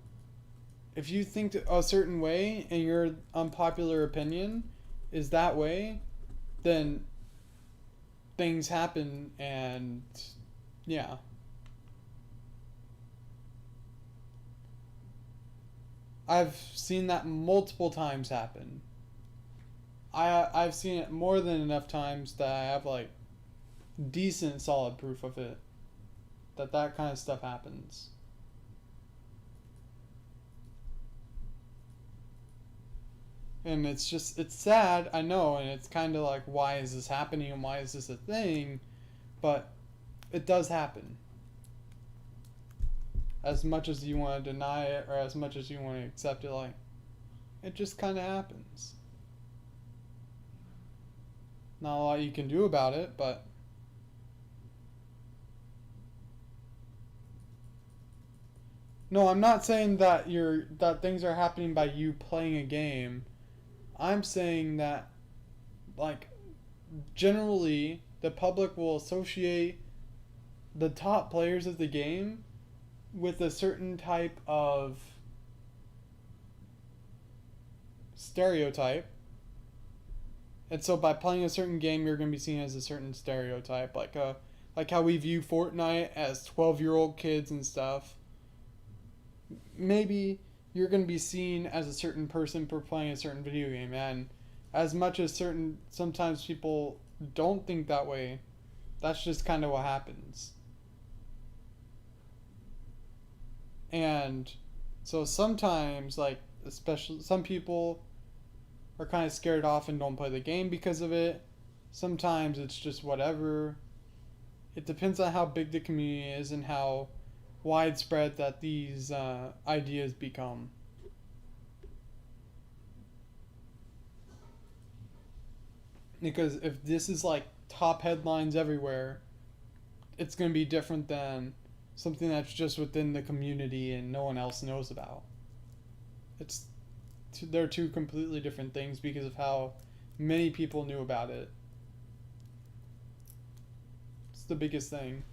If you think a certain way and your unpopular opinion is that way, then things happen, and yeah. I've seen that multiple times happen. I've seen it more than enough times that I have like decent solid proof of it, that that kind of stuff happens. And it's just, it's sad, I know, and it's kind of like, why is this happening and why is this a thing? But it does happen. As much as you want to deny it or as much as you want to accept it, like, it just kind of happens. Not a lot you can do about it, but no, I'm not saying that that things are happening by you playing a game. I'm saying that, like, generally the public will associate the top players of the game with a certain type of stereotype. And so by playing a certain game, you're going to be seen as a certain stereotype, like how we view Fortnite as 12-year-old kids and stuff. Maybe you're going to be seen as a certain person for playing a certain video game, and as much as sometimes people don't think that way, that's just kind of what happens. And so sometimes, like, especially some people are kind of scared off and don't play the game because of it. Sometimes it's just whatever. It depends on how big the community is and how widespread that these ideas become. Because if this is like top headlines everywhere, it's going to be different than something that's just within the community and no one else knows about. They're two completely different things because of how many people knew about it. It's the biggest thing.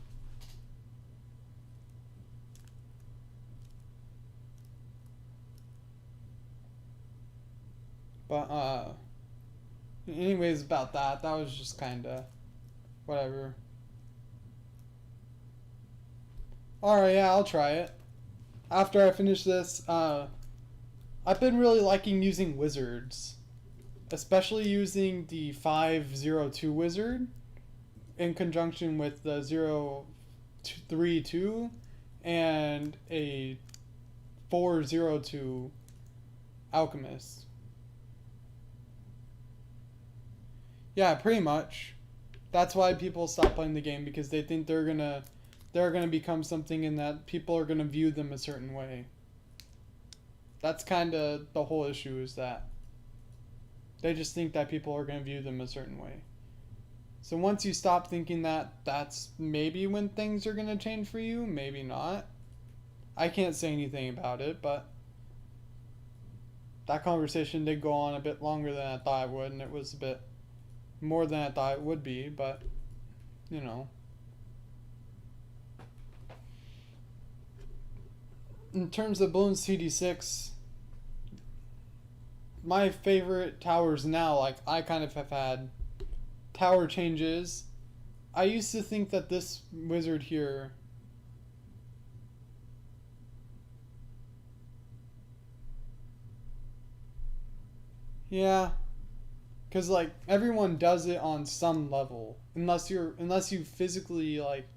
But anyways, about that was just kind of whatever. Alright, yeah, I'll try it. After I finish this, I've been really liking using wizards. Especially using the 502 wizard in conjunction with the 032 and a 402 alchemist. Yeah, pretty much. That's why people stop playing the game, because they think they're gonna become something and that people are gonna view them a certain way. That's kind of the whole issue, is that they just think that people are gonna view them a certain way. So once you stop thinking that, that's maybe when things are gonna change for you, maybe not. I can't say anything about it, but that conversation did go on a bit longer than I thought it would, and it was a bit more than I thought it would be, but, you know. In terms of Bloons TD6, my favorite towers now, like, I kind of have had tower changes. I used to think that this wizard here yeah, because like everyone does it on some level, unless you physically like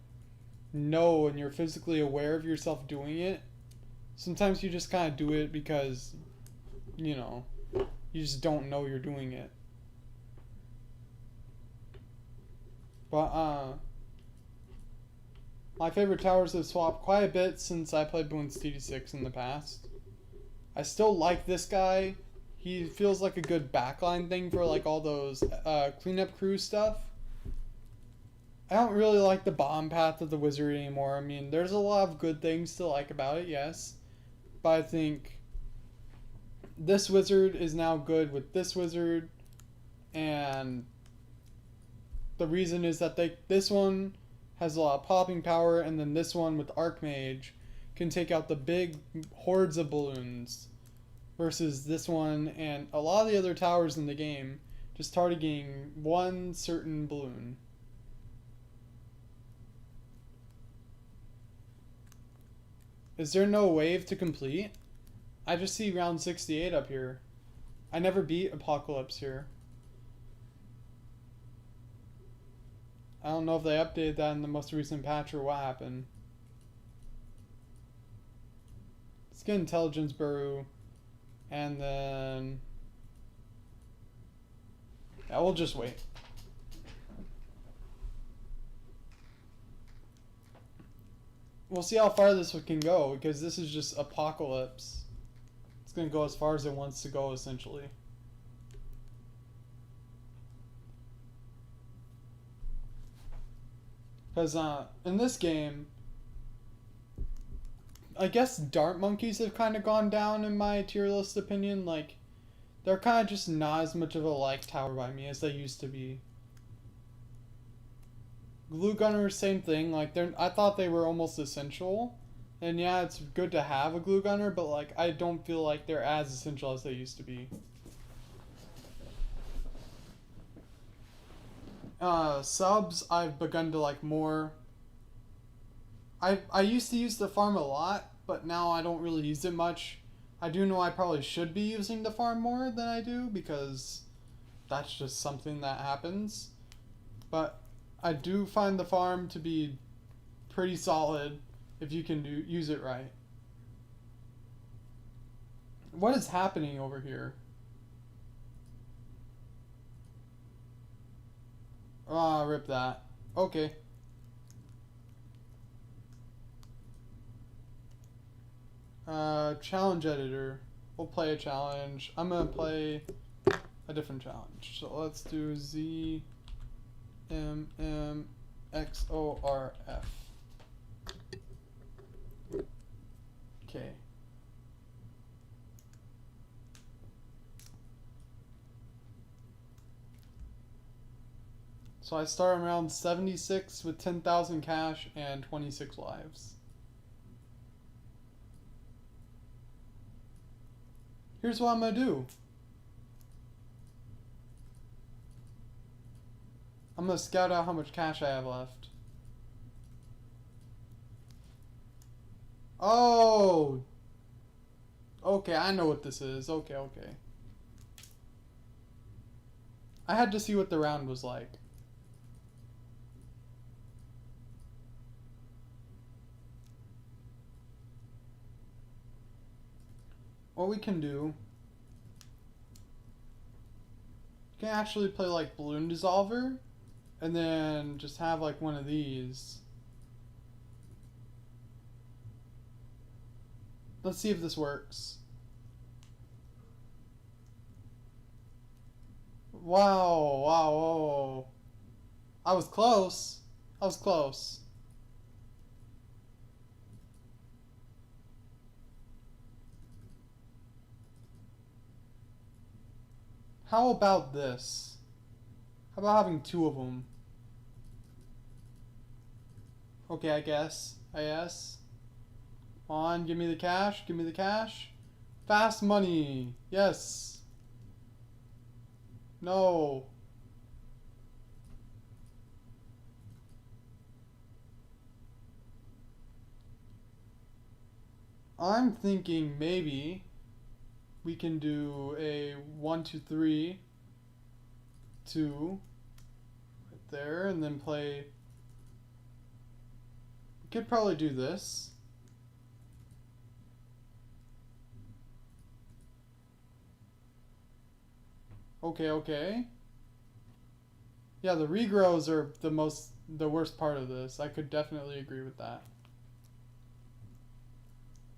know and you're physically aware of yourself doing it. Sometimes you just kind of do it because, you know, you just don't know you're doing it. But my favorite towers have swapped quite a bit since I played Bloons TD6 in the past. I still like this guy. He feels like a good backline thing for like all those cleanup crew stuff. I don't really like the bomb path of the wizard anymore. I mean, there's a lot of good things to like about it, yes. But I think this wizard is now good with this wizard, and the reason is that this one has a lot of popping power, and then this one with Archmage can take out the big hordes of balloons. Versus this one and a lot of the other towers in the game just targeting one certain balloon. Is there no wave to complete? I just see round 68 up here. I never beat Apocalypse here. I don't know if they updated that in the most recent patch or what happened. Let's get Intelligence Burrow. And then... yeah, we'll just wait. We'll see how far this can go, because this is just Apocalypse. It's going to go as far as it wants to go, essentially. Because in this game, I guess dart monkeys have kind of gone down in my tier list opinion. Like, they're kind of just not as much of a like tower by me as they used to be. Glue gunners, same thing. Like, I thought they were almost essential. And yeah, it's good to have a glue gunner, but like, I don't feel like they're as essential as they used to be. Subs, I've begun to like more. I used to use the farm a lot, but now I don't really use it much. I do know I probably should be using the farm more than I do, because that's just something that happens. But I do find the farm to be pretty solid if you can use it right. What is happening over here? Ah, rip that. Okay. Challenge editor. We'll play a challenge. I'm gonna play a different challenge. So let's do ZMMXORF. Okay. So I start around 76 with 10,000 cash and 26 lives. Here's what I'm gonna do. I'm gonna scout out how much cash I have left. Oh! Okay, I know what this is. Okay. I had to see what the round was like. What we can do, you can actually play like Balloon Dissolver, and then just have like one of these. Let's see if this works. Wow. I was close. How about this? How about having two of them? Okay, I guess. Come on, give me the cash. Fast money. Yes. No. I'm thinking maybe we can do a 1, 2, 3, 2 right there, and then play. We could probably do this. Okay. Yeah, the regrows are the worst part of this. I could definitely agree with that.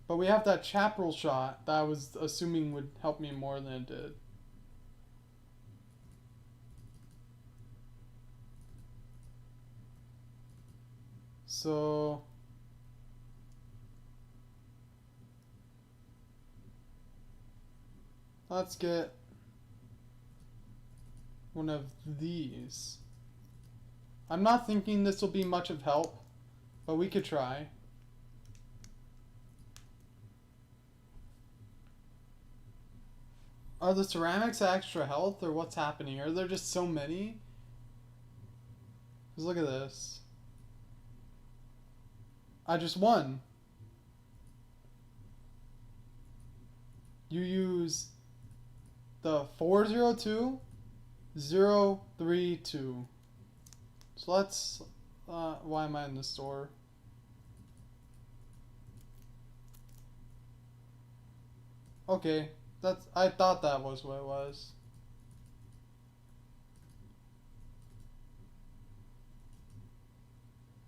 But we have that chaparral shot that I was assuming would help me more than it did. So let's get one of these. I'm not thinking this will be much of help, but we could try. Are the ceramics extra health or what's happening? Are there just so many? Because look at this. I just won. You use the 402 032. So let's why am I in the store? Okay, I thought that was what it was.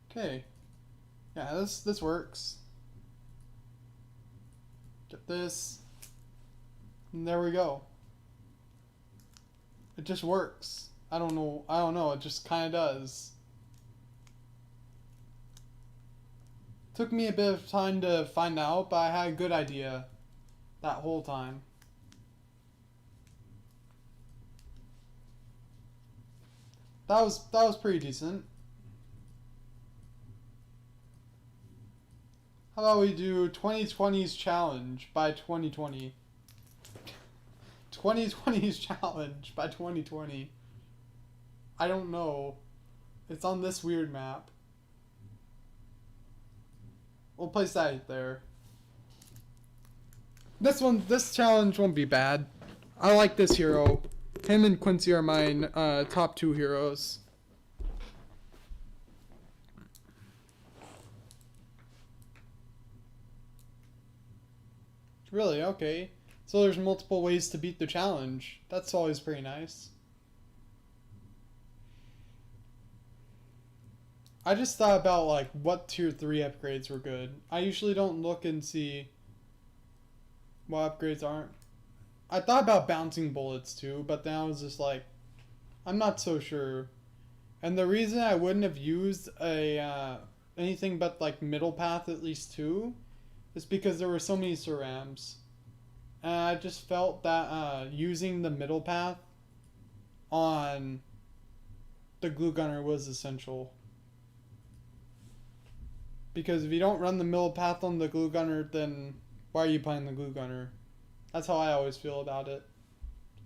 Okay. Yeah, this works. Get this. And there we go. It just works. I don't know, it just kinda does. Took me a bit of time to find out, but I had a good idea that whole time. That was pretty decent. How about we do 2020's challenge by 2020? 2020's challenge by 2020. I don't know. It's on this weird map. We'll place that there. This challenge won't be bad. I like this hero. Him and Quincy are my top 2 heroes. Really? Okay. So there's multiple ways to beat the challenge. That's always pretty nice. I just thought about like what tier 3 upgrades were good. I usually don't look and see what upgrades aren't. I thought about bouncing bullets too, but then I was just like, I'm not so sure. And the reason I wouldn't have used a anything but like middle path at least 2 is because there were so many cerams. And I just felt that using the middle path on the glue gunner was essential. Because if you don't run the middle path on the glue gunner, then why are you playing the glue gunner? That's how I always feel about it.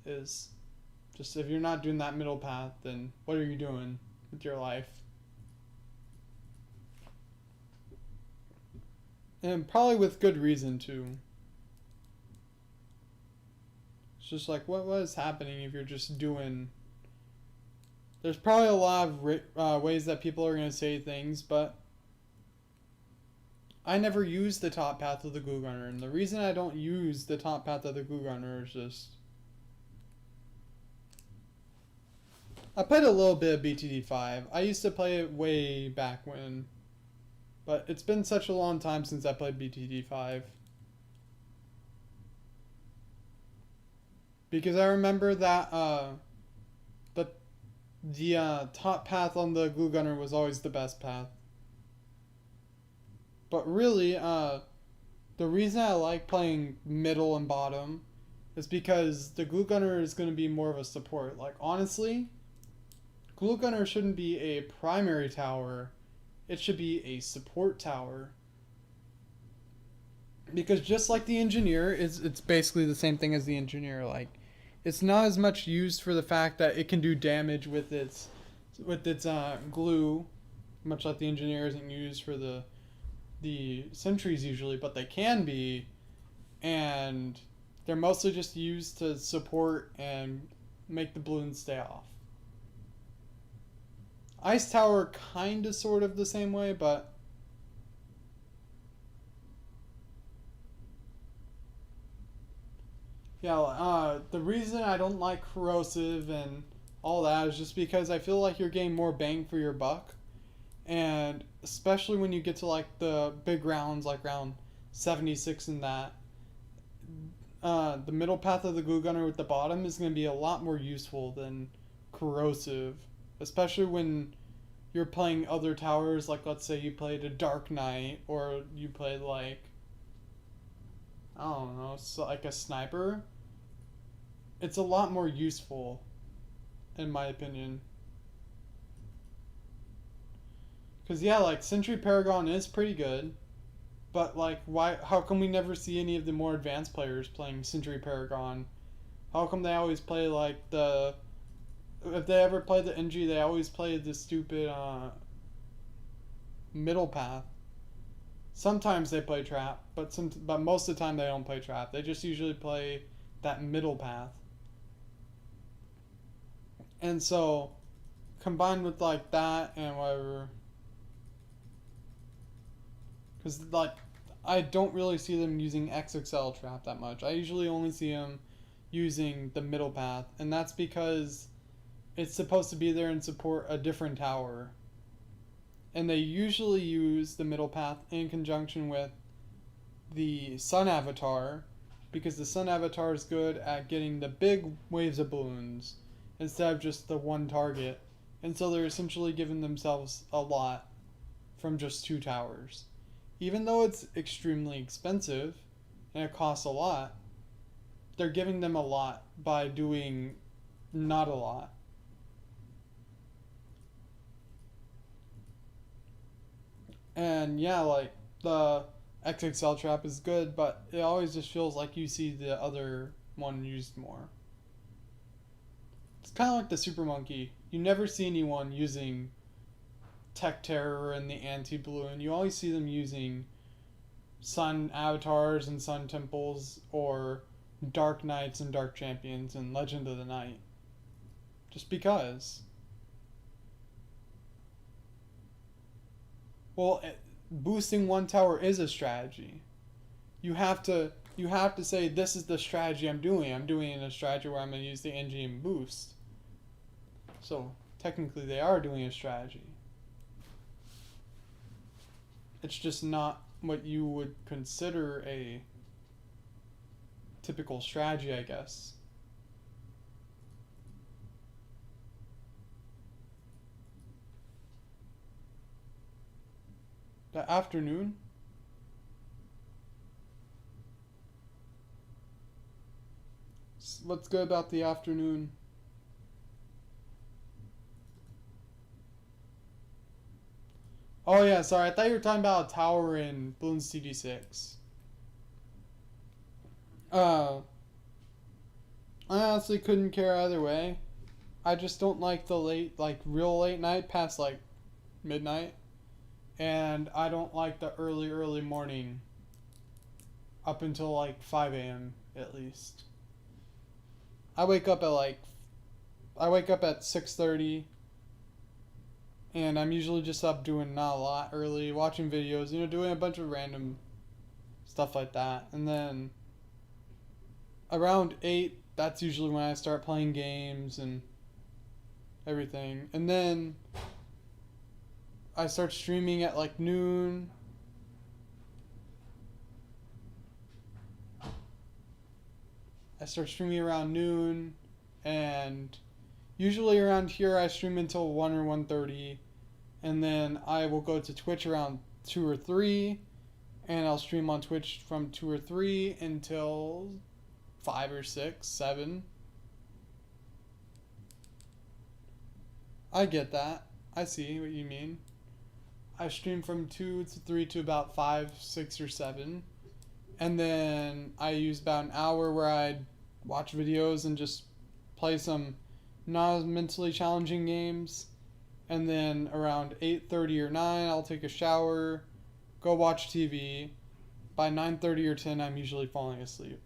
Is just if you're not doing that middle path, then what are you doing with your life? And probably with good reason too. It's just like what is happening if you're just doing. There's probably a lot of ways that people are going to say things, but I never use the top path of the glue gunner, and the reason I don't use the top path of the glue gunner is just I played a little bit of BTD5. I used to play it way back when, but it's been such a long time since I played BTD5. Because I remember that the top path on the glue gunner was always the best path. But really, the reason I like playing middle and bottom is because the glue gunner is going to be more of a support. Like, honestly, glue gunner shouldn't be a primary tower. It should be a support tower. Because just like the engineer, it's basically the same thing as the engineer. Like, it's not as much used for the fact that it can do damage with its glue, much like the engineer isn't used for the sentries usually, but they can be, and they're mostly just used to support and make the balloons stay off. Ice tower kind of sort of the same way, but yeah, the reason I don't like corrosive and all that is just because I feel like you're getting more bang for your buck. And especially when you get to like the big rounds, like round 76 and that, the middle path of the glue gunner with the bottom is going to be a lot more useful than corrosive. Especially when you're playing other towers, like let's say you played a Dark Knight, or you played like, I don't know, so like a sniper. It's a lot more useful, in my opinion. Because, yeah, like, Sentry Paragon is pretty good. But, like, how come we never see any of the more advanced players playing Sentry Paragon? How come they always play like the... If they ever play the NG, they always play the stupid middle path. Sometimes they play trap, but most of the time they don't play trap. They just usually play that middle path. And so, combined with like that and whatever, because like I don't really see them using XXL trap that much. I usually only see them using the middle path, and that's because it's supposed to be there and support a different tower. And they usually use the middle path in conjunction with the sun avatar, because the sun avatar is good at getting the big waves of balloons instead of just the one target. And so they're essentially giving themselves a lot from just 2 towers. Even though it's extremely expensive and it costs a lot, they're giving them a lot by doing not a lot. And yeah, like the XXL trap is good, but it always just feels like you see the other one used more. It's kind of like the Super Monkey. You never see anyone using Tech Terror and the Anti-Balloon. You always see them using Sun Avatars and Sun Temples, or Dark Knights and Dark Champions and Legend of the Night. Just because. Well, boosting one tower is a strategy. You have to say, this is the strategy I'm doing. I'm doing a strategy where I'm going to use the NG and boost. So technically they are doing a strategy. It's just not what you would consider a typical strategy, I guess. The afternoon? What's good about the afternoon? Oh yeah, sorry, I thought you were talking about a tower in Bloons TD6. I honestly couldn't care either way. I just don't like the late, like real late night past like midnight. And I don't like the early morning up until like 5 a.m. at least. I wake up at 6:30, and I'm usually just up doing not a lot early, watching videos, doing a bunch of random stuff like that. And then around 8, that's usually when I start playing games and everything. And then I start streaming at like noon. I start streaming around noon, and usually around here I stream until 1 or 1:30, and then I will go to Twitch around 2 or 3, and I'll stream on Twitch from 2 or 3 until 5 or 6, 7. I get that. I see what you mean. I stream from 2 to 3 to about 5, 6, or 7. And then I use about an hour where I watch videos and just play some non-mentally challenging games. And then around 8:30 or 9, I'll take a shower, go watch TV. By 9:30 or 10, I'm usually falling asleep.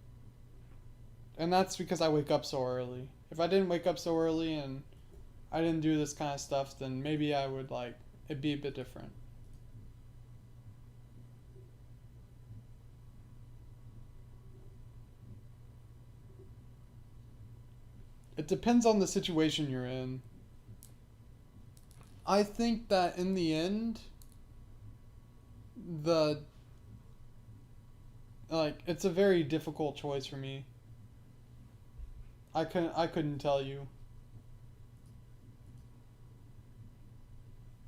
And that's because I wake up so early. If I didn't wake up so early and I didn't do this kind of stuff, then maybe I would it'd be a bit different. It depends on the situation you're in. I think that in the end, it's a very difficult choice for me. I couldn't tell you.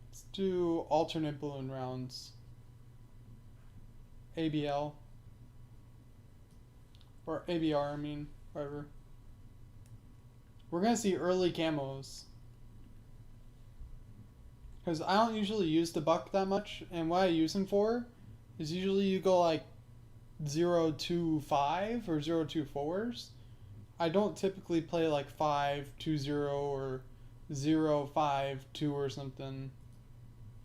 Let's do alternate balloon rounds. ABL. Or ABR, I mean, whatever. We're going to see early camos. Because I don't usually use the buck that much, and what I use him for is usually you go like 0-2-5 or 0-2-4s. I don't typically play like 5-2-0 or 0-5-2 or something.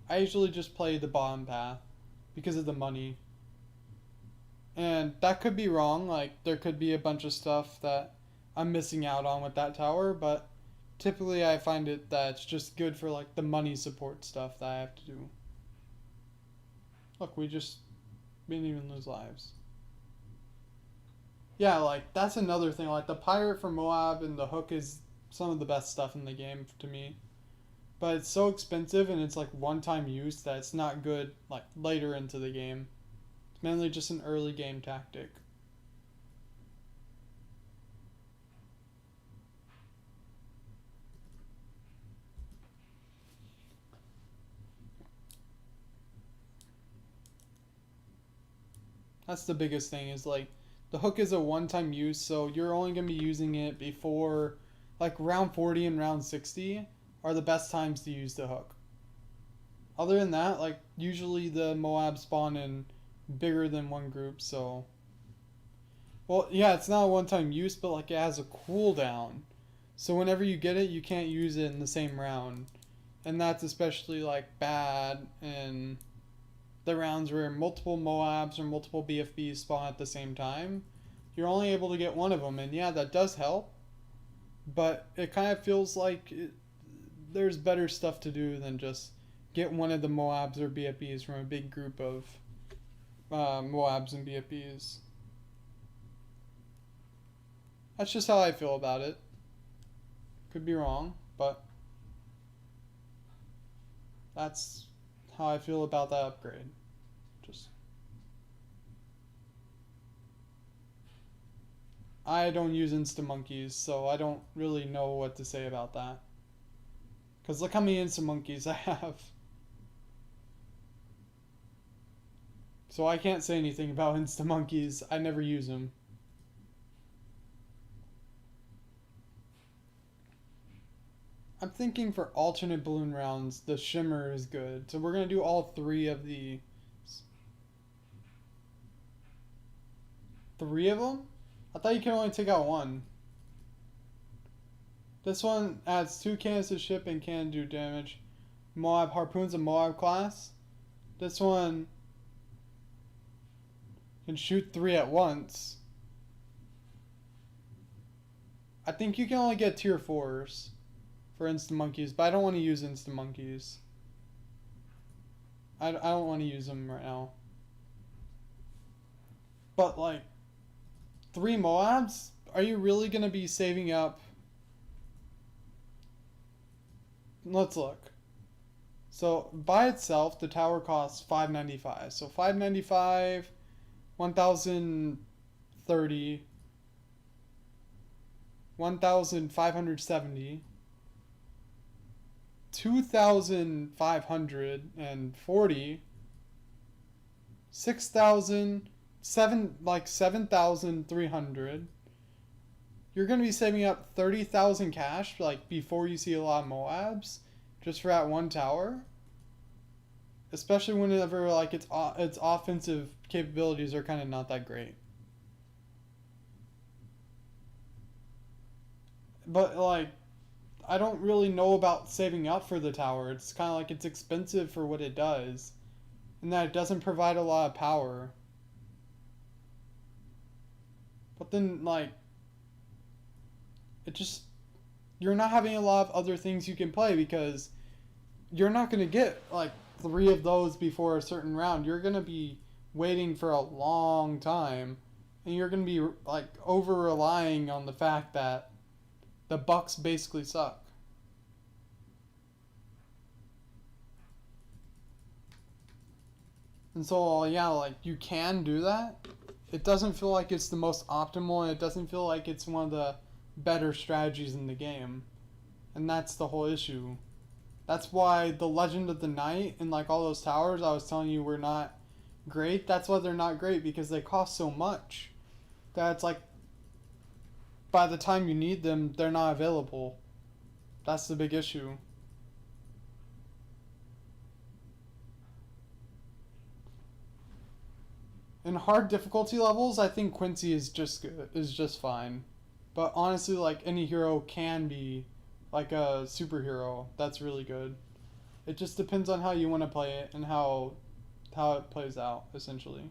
I usually just play the bottom path because of the money. And that could be wrong, like there could be a bunch of stuff that I'm missing out on with that tower, but typically I find it that it's just good for like the money support stuff that I have to do. Look, we didn't even lose lives. Yeah, like that's another thing. Like the pirate from Moab and the hook is some of the best stuff in the game to me. But it's so expensive and it's like one-time use that it's not good like later into the game. It's mainly just an early game tactic. That's the biggest thing is like the hook is a one-time use, so you're only going to be using it before like round 40 and round 60 are the best times to use the hook. Other than that, like usually the Moab spawn in bigger than one group, so well, yeah, it's not a one-time use, but like it has a cooldown. So whenever you get it, you can't use it in the same round. And that's especially like bad in the rounds where multiple Moabs or multiple BFBs spawn at the same time. You're only able to get one of them, and yeah, that does help. But it kind of feels like there's better stuff to do than just get one of the Moabs or BFBs from a big group of Moabs and BFBs. That's just how I feel about it. Could be wrong, but that's how I feel about that upgrade. Just I don't use Insta Monkeys, so I don't really know what to say about that. Cause look how many Insta Monkeys I have. So I can't say anything about Insta Monkeys. I never use them. I'm thinking for alternate balloon rounds, the shimmer is good. So we're going to do all three of the... Three of them? I thought you could only take out one. This one adds 2 cannons to ship and can do damage. Moab harpoons a Moab class. This one can shoot 3 at once. I think you can only get tier 4s for Insta Monkeys, but I don't want to use Insta Monkeys. I don't want to use them right now. But like 3 Moabs? Are you really going to be saving up? Let's look. So by itself, the tower costs $595. So $595, 1,030, 1,570, 2,540, 6,000, 7,300. You're gonna be saving up 30,000 cash like before you see a lot of Moabs, just for that one tower. Especially whenever like its offensive capabilities are kind of not that great. But like, I don't really know about saving up for the tower. It's kind of like it's expensive for what it does, and that it doesn't provide a lot of power. But then like, it just, you're not having a lot of other things you can play because you're not going to get like 3 of those before a certain round. You're going to be waiting for a long time, and you're going to be like over relying on the fact that the Bucks basically suck. And so yeah, like you can do that. It doesn't feel like it's the most optimal, and it doesn't feel like it's one of the better strategies in the game. And that's the whole issue. That's why the Legend of the Night and like all those towers I was telling you were not great. That's why they're not great, because they cost so much that it's like by the time you need them, they're not available. That's the big issue. In hard difficulty levels, I think Quincy is just good, is just fine. But honestly, like any hero can be like a superhero. That's really good. It just depends on how you want to play it and how it plays out essentially.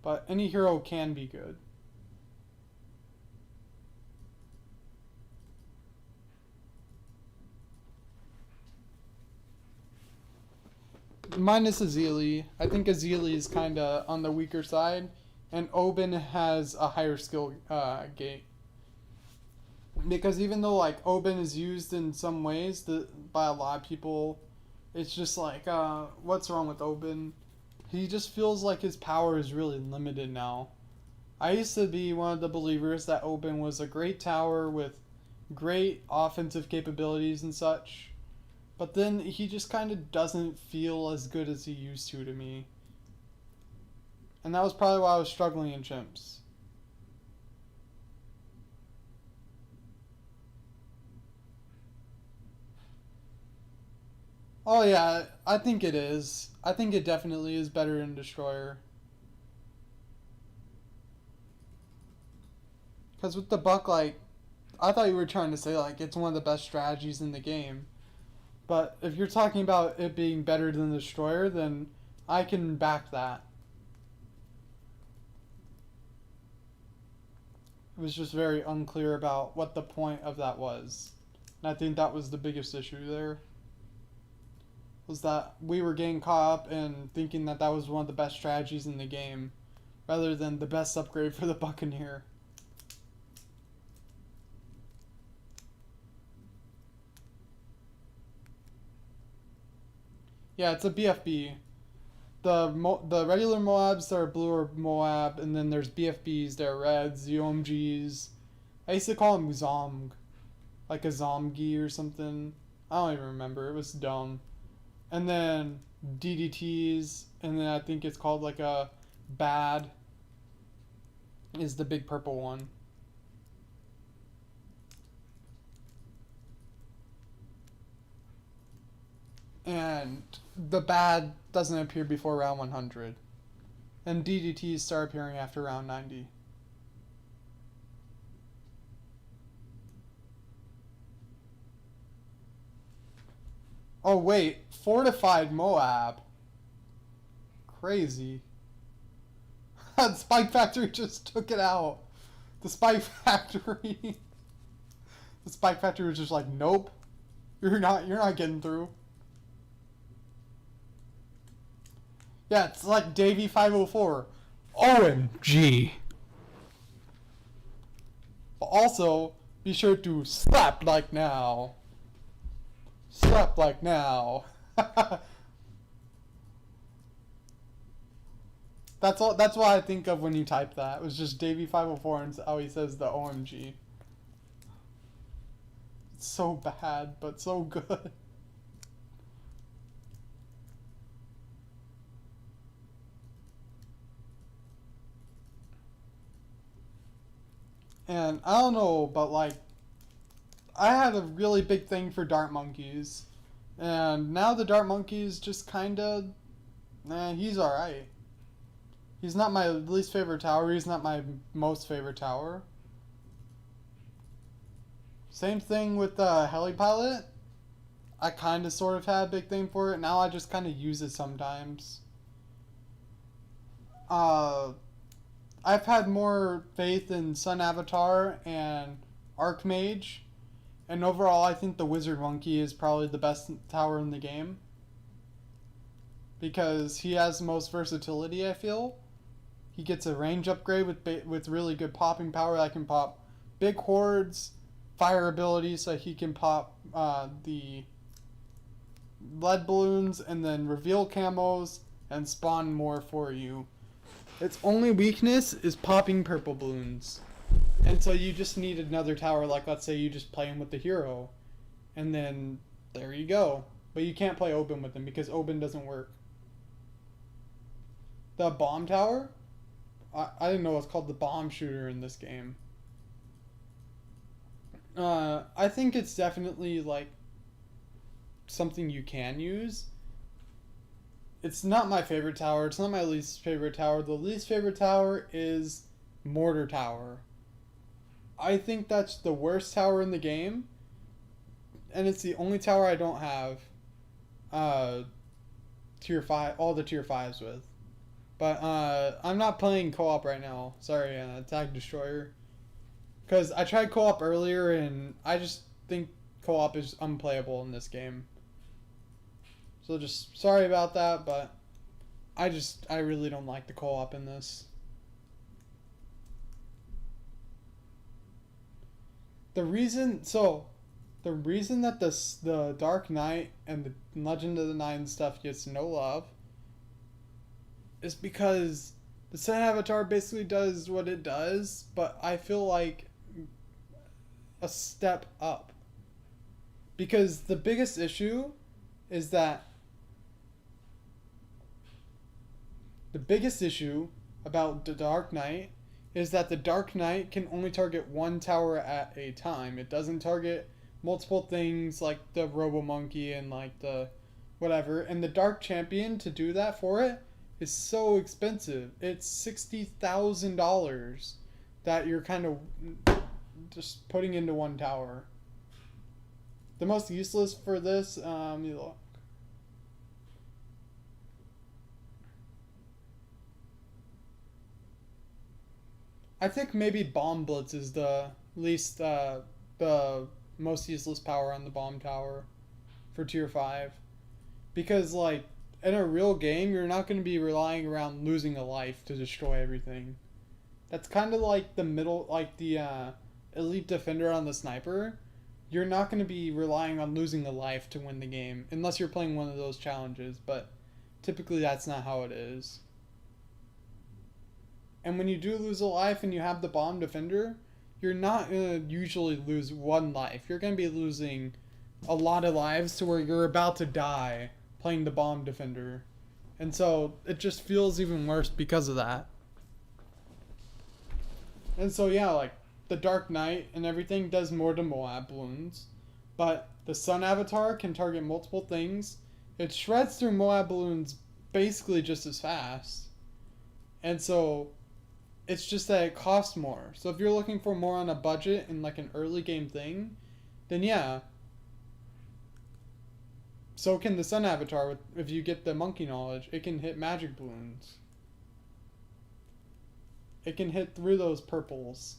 But any hero can be good. Minus Azili. I think Azili is kind of on the weaker side, and Oben has a higher skill gate. Because even though like Oben is used in some ways by a lot of people, it's just like what's wrong with Oben? He just feels like his power is really limited now. I used to be one of the believers that Oben was a great tower with great offensive capabilities and such. But then he just kind of doesn't feel as good as he used to me. And that was probably why I was struggling in Chimps. Oh yeah, I think it is. I think it definitely is better in Destroyer. Because with the Buck, like, I thought you were trying to say, like, it's one of the best strategies in the game. But if you're talking about it being better than the Destroyer, then I can back that. It was just very unclear about what the point of that was. And I think that was the biggest issue there. Was that we were getting caught up in thinking that that was one of the best strategies in the game, rather than the best upgrade for the Buccaneer. Yeah, it's a BFB. The regular Moabs are blue or Moab, and then there's BFBs, they're reds, the OMGs. I used to call them Zomg. Like a Zomgi or something. I don't even remember, it was dumb. And then DDTs, and then I think it's called like a Bad, is the big purple one. And the Bad doesn't appear before round 100. And DDTs start appearing after round 90. Oh wait, Fortified Moab. Crazy. The Spike Factory just took it out. The Spike Factory. The Spike Factory was just like, nope. You're not getting through. Yeah, it's like Davey 504. OMG. But also, be sure to slap like now. Slap like now. That's all. That's what I think of when you type that. It was just Davey 504 and how he says the OMG. It's so bad, but so good. And I don't know, but like, I had a really big thing for Dart Monkeys. And now the Dart Monkeys just kinda, he's alright. He's not my least favorite tower, he's not my most favorite tower. Same thing with the Helipilot. I kinda sort of had a big thing for it, now I just kinda use it sometimes. I've had more faith in Sun Avatar and Archmage. And overall, I think the Wizard Monkey is probably the best tower in the game. Because he has the most versatility, I feel. He gets a range upgrade with really good popping power. That can pop big hordes, fire abilities, so he can pop the lead balloons, and then reveal camos, and spawn more for you. Its only weakness is popping purple balloons. And so you just need another tower, like let's say you just play him with the hero. And then there you go. But you can't play Oben with him because Oben doesn't work. The bomb tower? I didn't know it's called the bomb shooter in this game. I think it's definitely like something you can use. It's not my favorite tower. It's not my least favorite tower. The least favorite tower is Mortar Tower. I think that's the worst tower in the game, and it's the only tower I don't have uh, tier 5, all the tier 5s with. But I'm not playing co-op right now. Sorry, Tag Destroyer. Because I tried co-op earlier, and I just think co-op is unplayable in this game. So just sorry about that, but I really don't like the co-op in this. The reason that the Dark Knight and the Legend of the Nine stuff gets no love is because the Sun Avatar basically does what it does, but I feel like a step up. Because the biggest issue is that the biggest issue about the Dark Knight is that the Dark Knight can only target one tower at a time. It doesn't target multiple things like the Robo Monkey and like the whatever. And the Dark Champion, to do that for it, is so expensive. It's $60,000 that you're kind of just putting into one tower. The most useless for this, you look. I think maybe Bomb Blitz is the least, the most useless power on the bomb tower for tier 5. Because, like, in a real game, you're not going to be relying around losing a life to destroy everything. That's kind of like the middle, like the elite defender on the sniper. You're not going to be relying on losing a life to win the game, unless you're playing one of those challenges, but typically that's not how it is. And when you do lose a life and you have the bomb defender, you're not going to usually lose one life. You're going to be losing a lot of lives to where you're about to die playing the bomb defender. And so it just feels even worse because of that. And so yeah, like the Dark Knight and everything does more to Moab balloons. But the Sun Avatar can target multiple things. It shreds through Moab balloons basically just as fast. And so it's just that it costs more. So if you're looking for more on a budget and like an early game thing, then yeah. So can the Sun Avatar if you get the monkey knowledge. It can hit magic balloons. It can hit through those purples.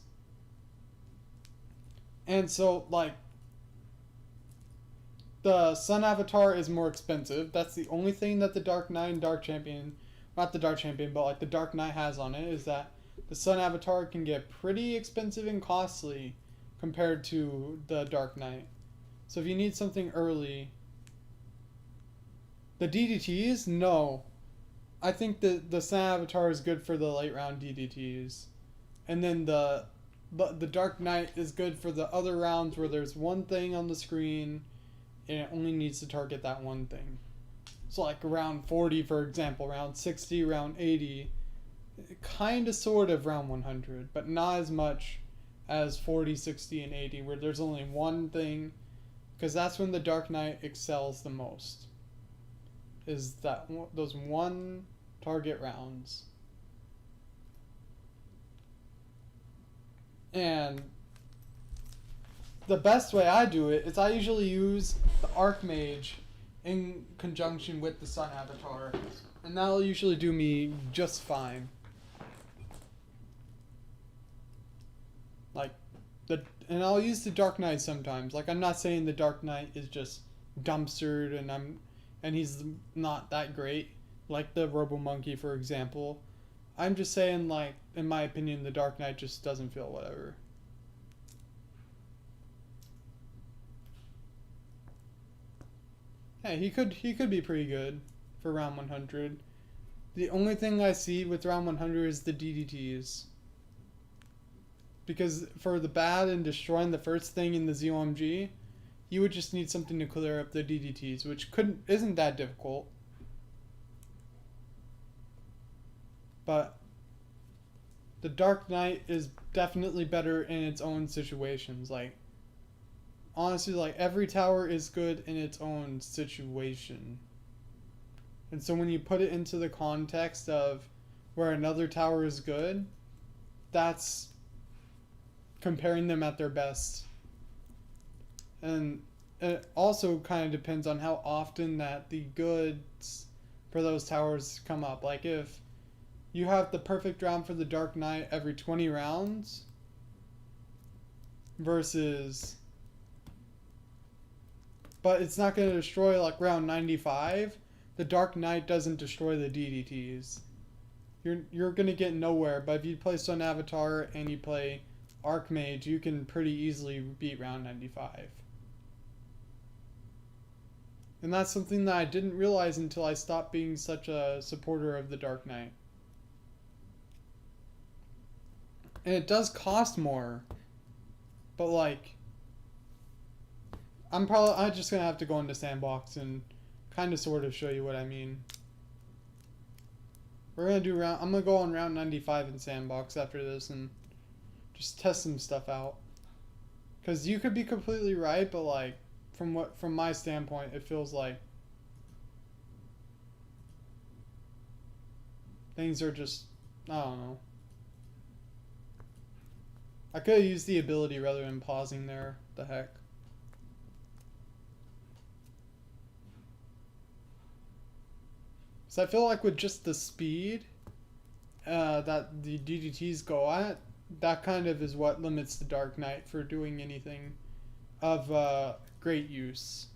And so like the Sun Avatar is more expensive. That's the only thing that the Dark Knight and Dark Champion, not the Dark Champion, but like the Dark Knight has on it, is that the Sun Avatar can get pretty expensive and costly compared to the Dark Knight. So if you need something early, the DDTs, no. I think the Sun Avatar is good for the late round DDTs. And then the Dark Knight is good for the other rounds where there's one thing on the screen and it only needs to target that one thing. So like round 40, for example, round 60, round 80, kind of sort of round 100, but not as much as 40, 60, and 80 where there's only one thing, because that's when the Dark Knight excels the most. Is that those one target rounds. And the best way I do it is I usually use the Archmage in conjunction with the Sun Avatar, and that'll usually do me just fine. Like and I'll use the Dark Knight sometimes. Like I'm not saying the Dark Knight is just dumpstered and he's not that great, like the Robo Monkey, for example. I'm just saying, like, in my opinion, the Dark Knight just doesn't feel whatever. Hey, he could be pretty good for round 100. The only thing I see with round 100 is the DDTs. Because for the bad and destroying the first thing in the ZOMG, you would just need something to clear up the DDTs, which isn't that difficult. But the Dark Knight is definitely better in its own situations. Like, honestly, like every tower is good in its own situation. And so when you put it into the context of where another tower is good, that's comparing them at their best. And it also kind of depends on how often that the goods for those towers come up. Like if you have the perfect round for the Dark Knight every 20 rounds versus, but it's not going to destroy like round 95. The Dark Knight doesn't destroy the DDTs. You're going to get nowhere, but if you play Sun Avatar and you play Archmage, you can pretty easily beat round 95. And that's something that I didn't realize until I stopped being such a supporter of the Dark Knight. And it does cost more. But like, I'm just gonna have to go into Sandbox and kind of sort of show you what I mean. I'm gonna go on round 95 in Sandbox after this and just test some stuff out. Cause you could be completely right, but like, from my standpoint, it feels like things are just, I don't know. I could have used the ability rather than pausing there. The heck. So I feel like with just the speed that the DDTs go at, that kind of is what limits the Dark Knight for doing anything of great use.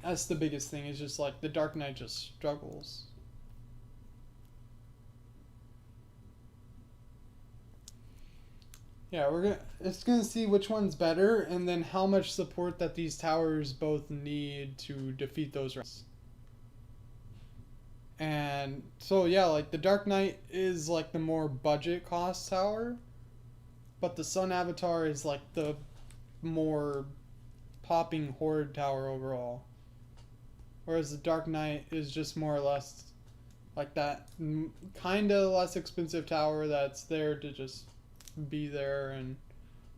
That's the biggest thing, is just like the Dark Knight just struggles. Yeah, it's gonna see which one's better and then how much support that these towers both need to defeat those rounds. And so yeah, like the Dark Knight is like the more budget cost tower, but the Sun Avatar is like the more popping horde tower overall. Whereas the Dark Knight is just more or less like that kind of less expensive tower that's there to just be there and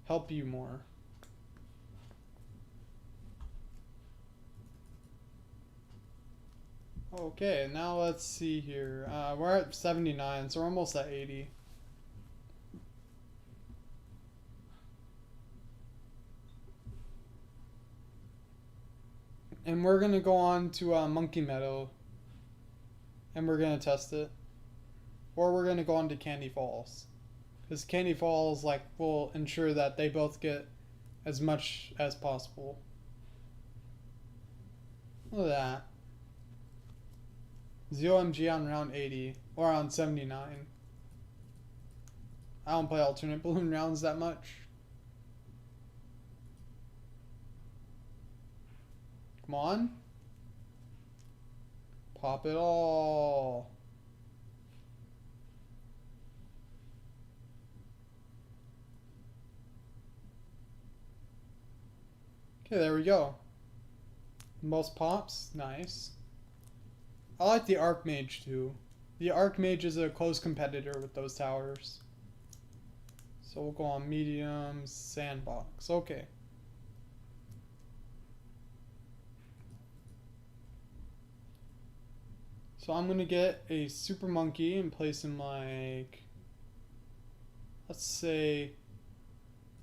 help you more. Okay, now let's see here. We're at 79, so we're almost at 80. And we're going to go on to Monkey Meadow. And we're going to test it. Or we're going to go on to Candy Falls. Because Candy Falls will ensure that they both get as much as possible. Look at that. ZOMG on round 80. Or on 79. I don't play alternate balloon rounds that much. Come on. Pop it all. Okay, there we go. Most pops. Nice. I like the Archmage too. The Archmage is a close competitor with those towers. So we'll go on medium, Sandbox. Okay. So I'm gonna get a Super Monkey and place him like, let's say,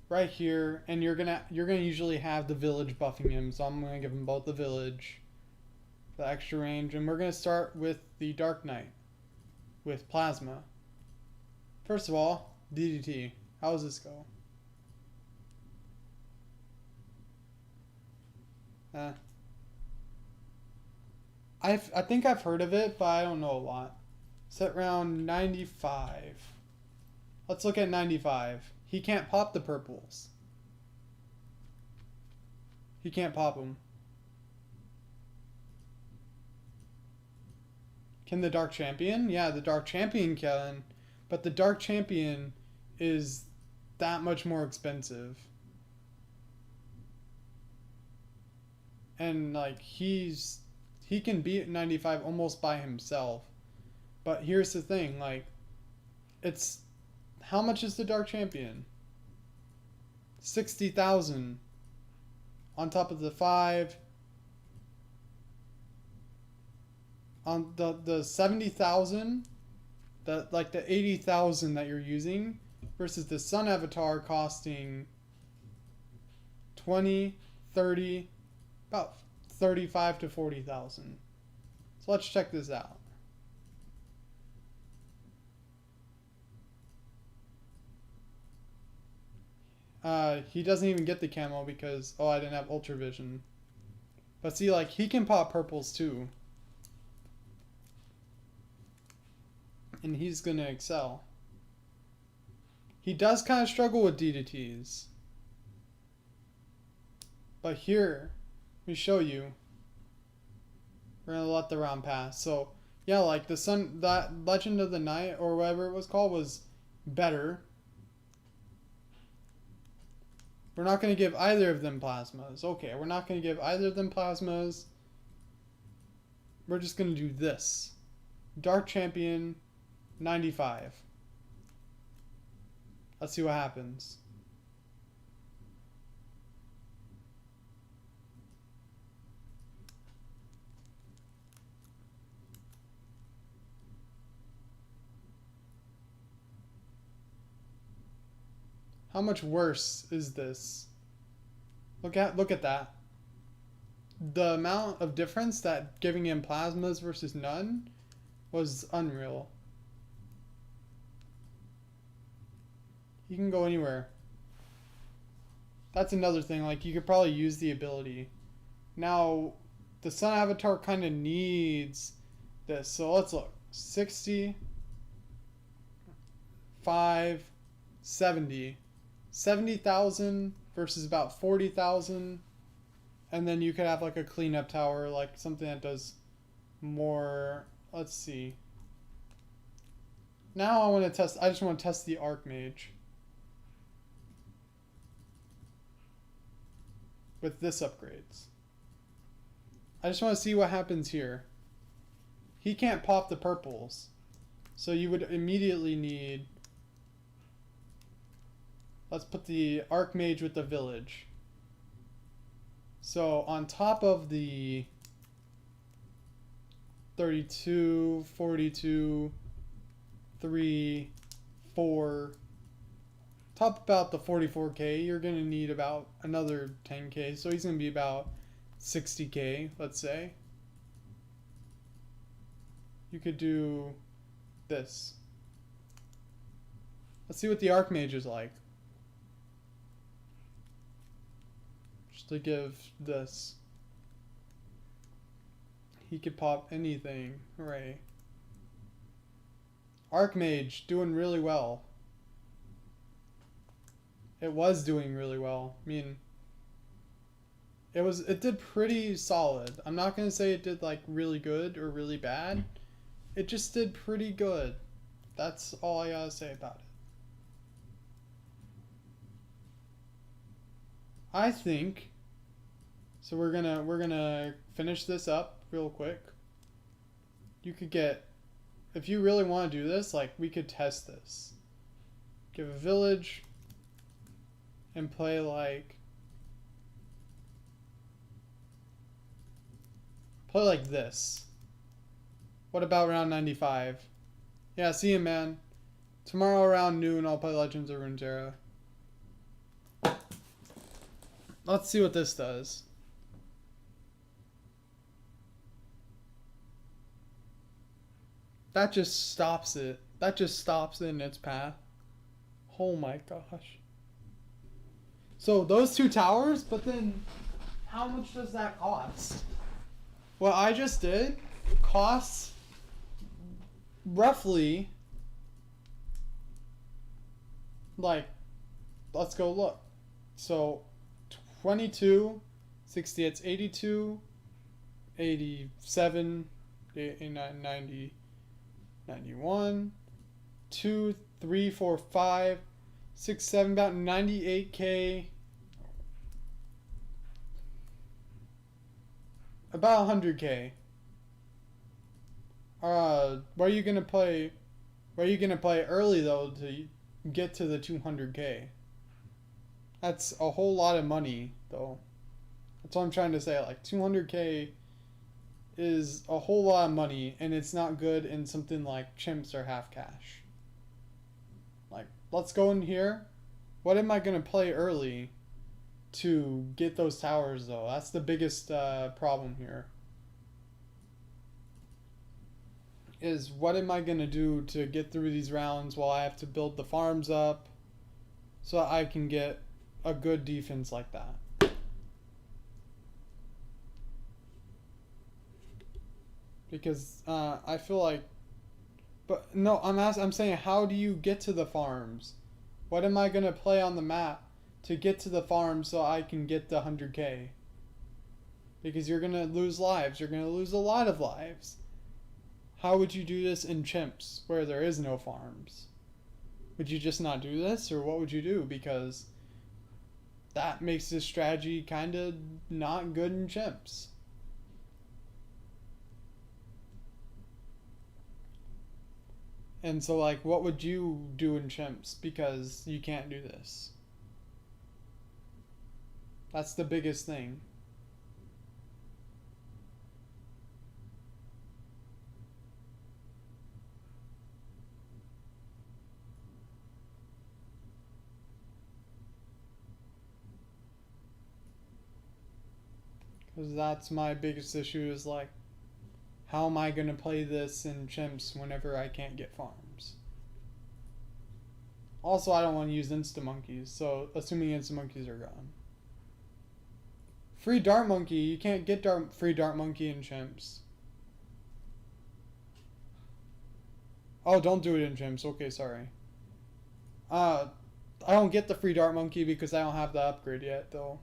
right here, and you're gonna usually have the village buffing him, so I'm gonna give him both the village, the extra range, and we're gonna start with the Dark Knight with Plasma. First of all, DDT. How does this go? I think I've heard of it, but I don't know a lot. Set round 95. Let's look at 95. He can't pop the purples. He can't pop them. Can the Dark Champion? Yeah, the Dark Champion can. But the Dark Champion is that much more expensive. And like he can beat 95 almost by himself. But here's the thing, like, it's, how much is the Dark Champion? 60,000 on top of the 5. On the 70,000, the 80,000 that you're using, versus the sun avatar costing 20, 30, about 35 to 40,000. So let's check this out. He doesn't even get the camo because, oh, I didn't have ultra vision. But see, like, he can pop purples too. And he's gonna excel. He does kind of struggle with DDTs. But here, let me show you. We're gonna let the round pass. So, yeah, like the sun, that Legend of the Night, or whatever it was called, was better. We're not going to give either of them plasmas. Okay, we're not going to give either of them plasmas. We're just going to do this. Dark Champion 95. Let's see what happens. How much worse is this? Look at that. The amount of difference that giving him plasmas versus none was unreal. He can go anywhere. That's another thing, like you could probably use the ability. Now, the sun avatar kind of needs this. So let's look. 60, 5, 70. 70,000 versus about 40,000. And then you could have like a cleanup tower, like something that does more. Let's see. Now I just want to test the Archmage. With this upgrades. I just want to see what happens here. He can't pop the purples. So you would immediately need... Let's put the Archmage with the village. So on top of the 32, 42, 3, 4, top about the 44k, you're going to need about another 10k. So he's going to be about 60k, let's say. You could do this. Let's see what the Archmage is like. Just to give this. He could pop anything. Hooray. Archmage doing really well. It was doing really well. I mean, it did pretty solid. I'm not going to say it did like really good or really bad. It just did pretty good. That's all I gotta say about it. I think so. We're gonna finish this up real quick. You could get, if you really want to do this, like we could test this. Give a village and play like this. What about round 95? Yeah, see you, man. Tomorrow around noon, I'll play Legends of Runeterra. Let's see what this does. That just stops it. That just stops it in its path. Oh my gosh. So those two towers, but then how much does that cost? What I just did costs roughly, like, let's go look. So 22, 60, it's 82, 87, 89, 90, 91, 2, 3, 4, 5, 6, 7, about 98k, about 100k. Where are you gonna play? Where are you gonna play early though to get to the 200k? That's a whole lot of money though. That's what I'm trying to say. Like 200k is a whole lot of money, and it's not good in something like chimps or half cash. Like let's go in here. What am I going to play early to get those towers, though? That's the biggest problem here. Is what am I going to do to get through these rounds while I have to build the farms up so I can get a good defense like that? Because I feel like, but no, I'm saying, how do you get to the farms? What am I gonna play on the map to get to the farms so I can get the 100K? Because you're gonna lose lives. You're gonna lose a lot of lives. How would you do this in chimps where there is no farms? Would you just not do this, or what would you do? Because that makes this strategy kind of not good in chimps. And so, like, what would you do in chimps? Because you can't do this. That's the biggest thing. Because that's my biggest issue is, like, how am I going to play this in chimps whenever I can't get farms? Also, I don't want to use insta-monkeys, so assuming insta-monkeys are gone. Free dart monkey. You can't get free dart monkey in chimps. Oh, don't do it in chimps. Okay, sorry. I don't get the free dart monkey because I don't have the upgrade yet, though.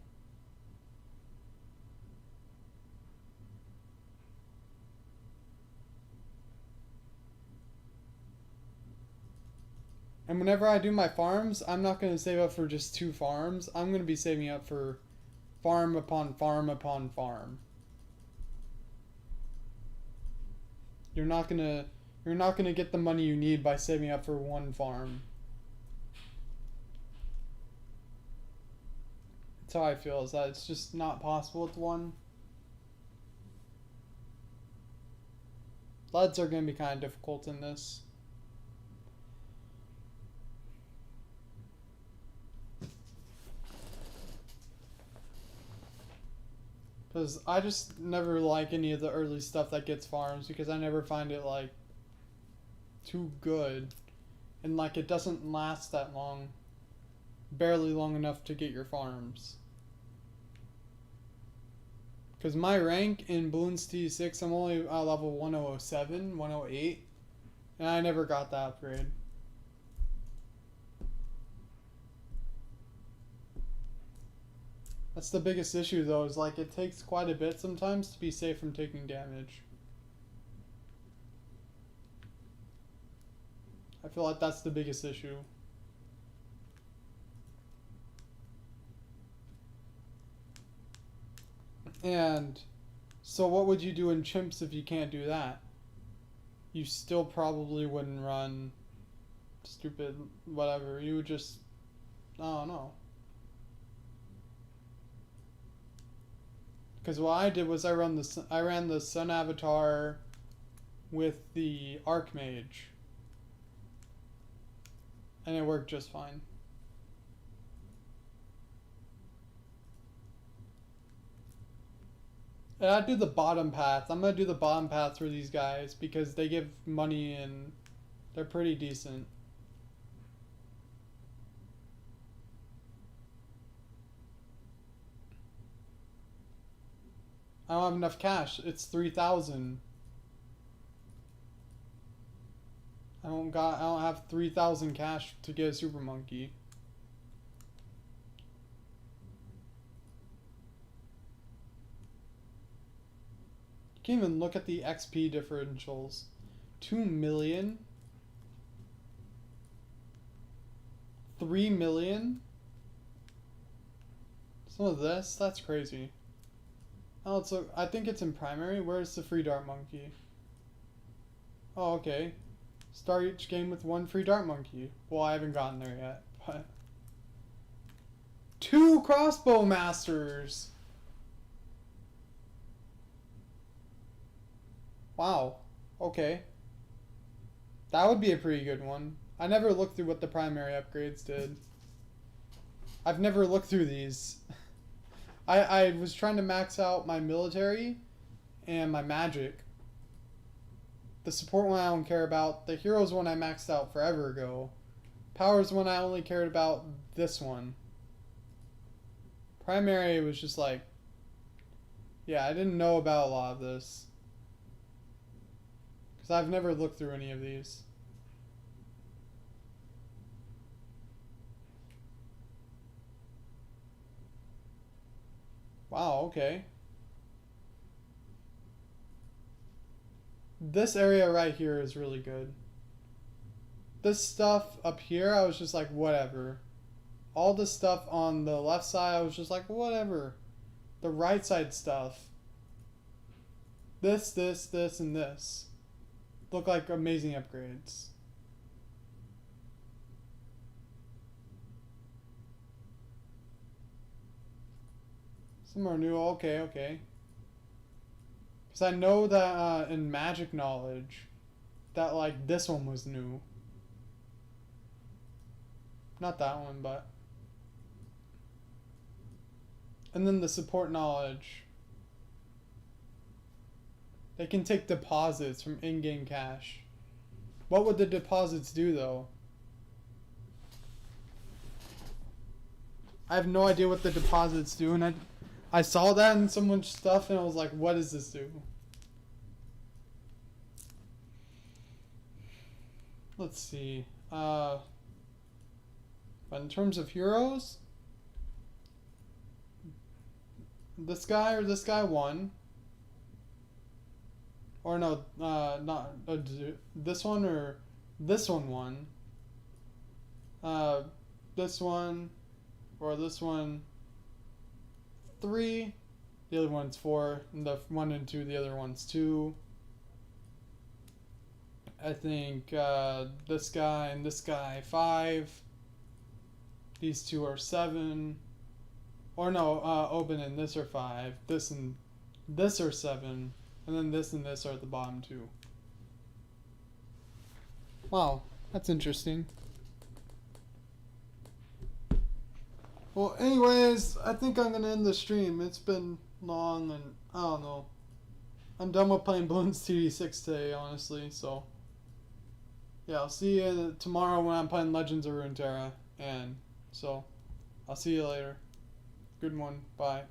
And whenever I do my farms, I'm not going to save up for just 2 farms. I'm going to be saving up for farm upon farm upon farm. You're not going to get the money you need by saving up for 1 farm. That's how I feel, is that it's just not possible with 1. Leads are going to be kind of difficult in this. Because I just never like any of the early stuff that gets farms because I never find it, like, too good. And, like, it doesn't last that long. Barely long enough to get your farms. Because my rank in Bloons TD6, I'm only at level 107, 108. And I never got that upgrade. That's the biggest issue, though, is, like, it takes quite a bit sometimes to be safe from taking damage. I feel like that's the biggest issue. And so what would you do in chimps if you can't do that? You still probably wouldn't run stupid whatever. You would just, I don't know. Because what I did was I ran the Sun Avatar with the Archmage. And it worked just fine. And I do the bottom path. I'm going to do the bottom path for these guys because they give money and they're pretty decent. I don't have enough cash. It's 3,000. I don't have 3,000 cash to get a super monkey. You can't even look at the XP differentials. 2 million? 3 million? Some of this? That's crazy. Oh, I think it's in primary. Where's the free dart monkey? Oh, okay. Start each game with 1 free dart monkey. Well, I haven't gotten there yet, but 2 crossbow masters. Wow. Okay. That would be a pretty good one. I never looked through what the primary upgrades did. I've never looked through these. I was trying to max out my military and my magic. The support one I don't care about. The heroes one I maxed out forever ago. Powers one I only cared about this one. Primary was just like, yeah, I didn't know about a lot of this. Because I've never looked through any of these. Wow, okay. This area right here is really good. This stuff up here, I was just like, whatever. All the stuff on the left side, I was just like, whatever. The right side stuff. This, and this. Look like amazing upgrades. Some are new, okay. Because I know that in magic knowledge, that like this one was new. Not that one, but. And then the support knowledge. They can take deposits from in-game cash. What would the deposits do though? I have no idea what the deposits do, and I saw that in someone's stuff and I was like, what does this do? Let's see. But in terms of heroes, this guy or this guy won. Or no, not this one or this one won. This one or this one 3. The other one's 4. And the 1 and 2, the other one's 2. I think this guy and this guy 5. These two are 7. Or no, Open and this are 5. This and this are 7. And then this and this are at the bottom too. Wow, that's interesting. Well, anyways, I think I'm going to end the stream. It's been long and I don't know. I'm done with playing Bloons TD6 today, honestly. So, yeah, I'll see you tomorrow when I'm playing Legends of Runeterra. And so, I'll see you later. Good one. Bye.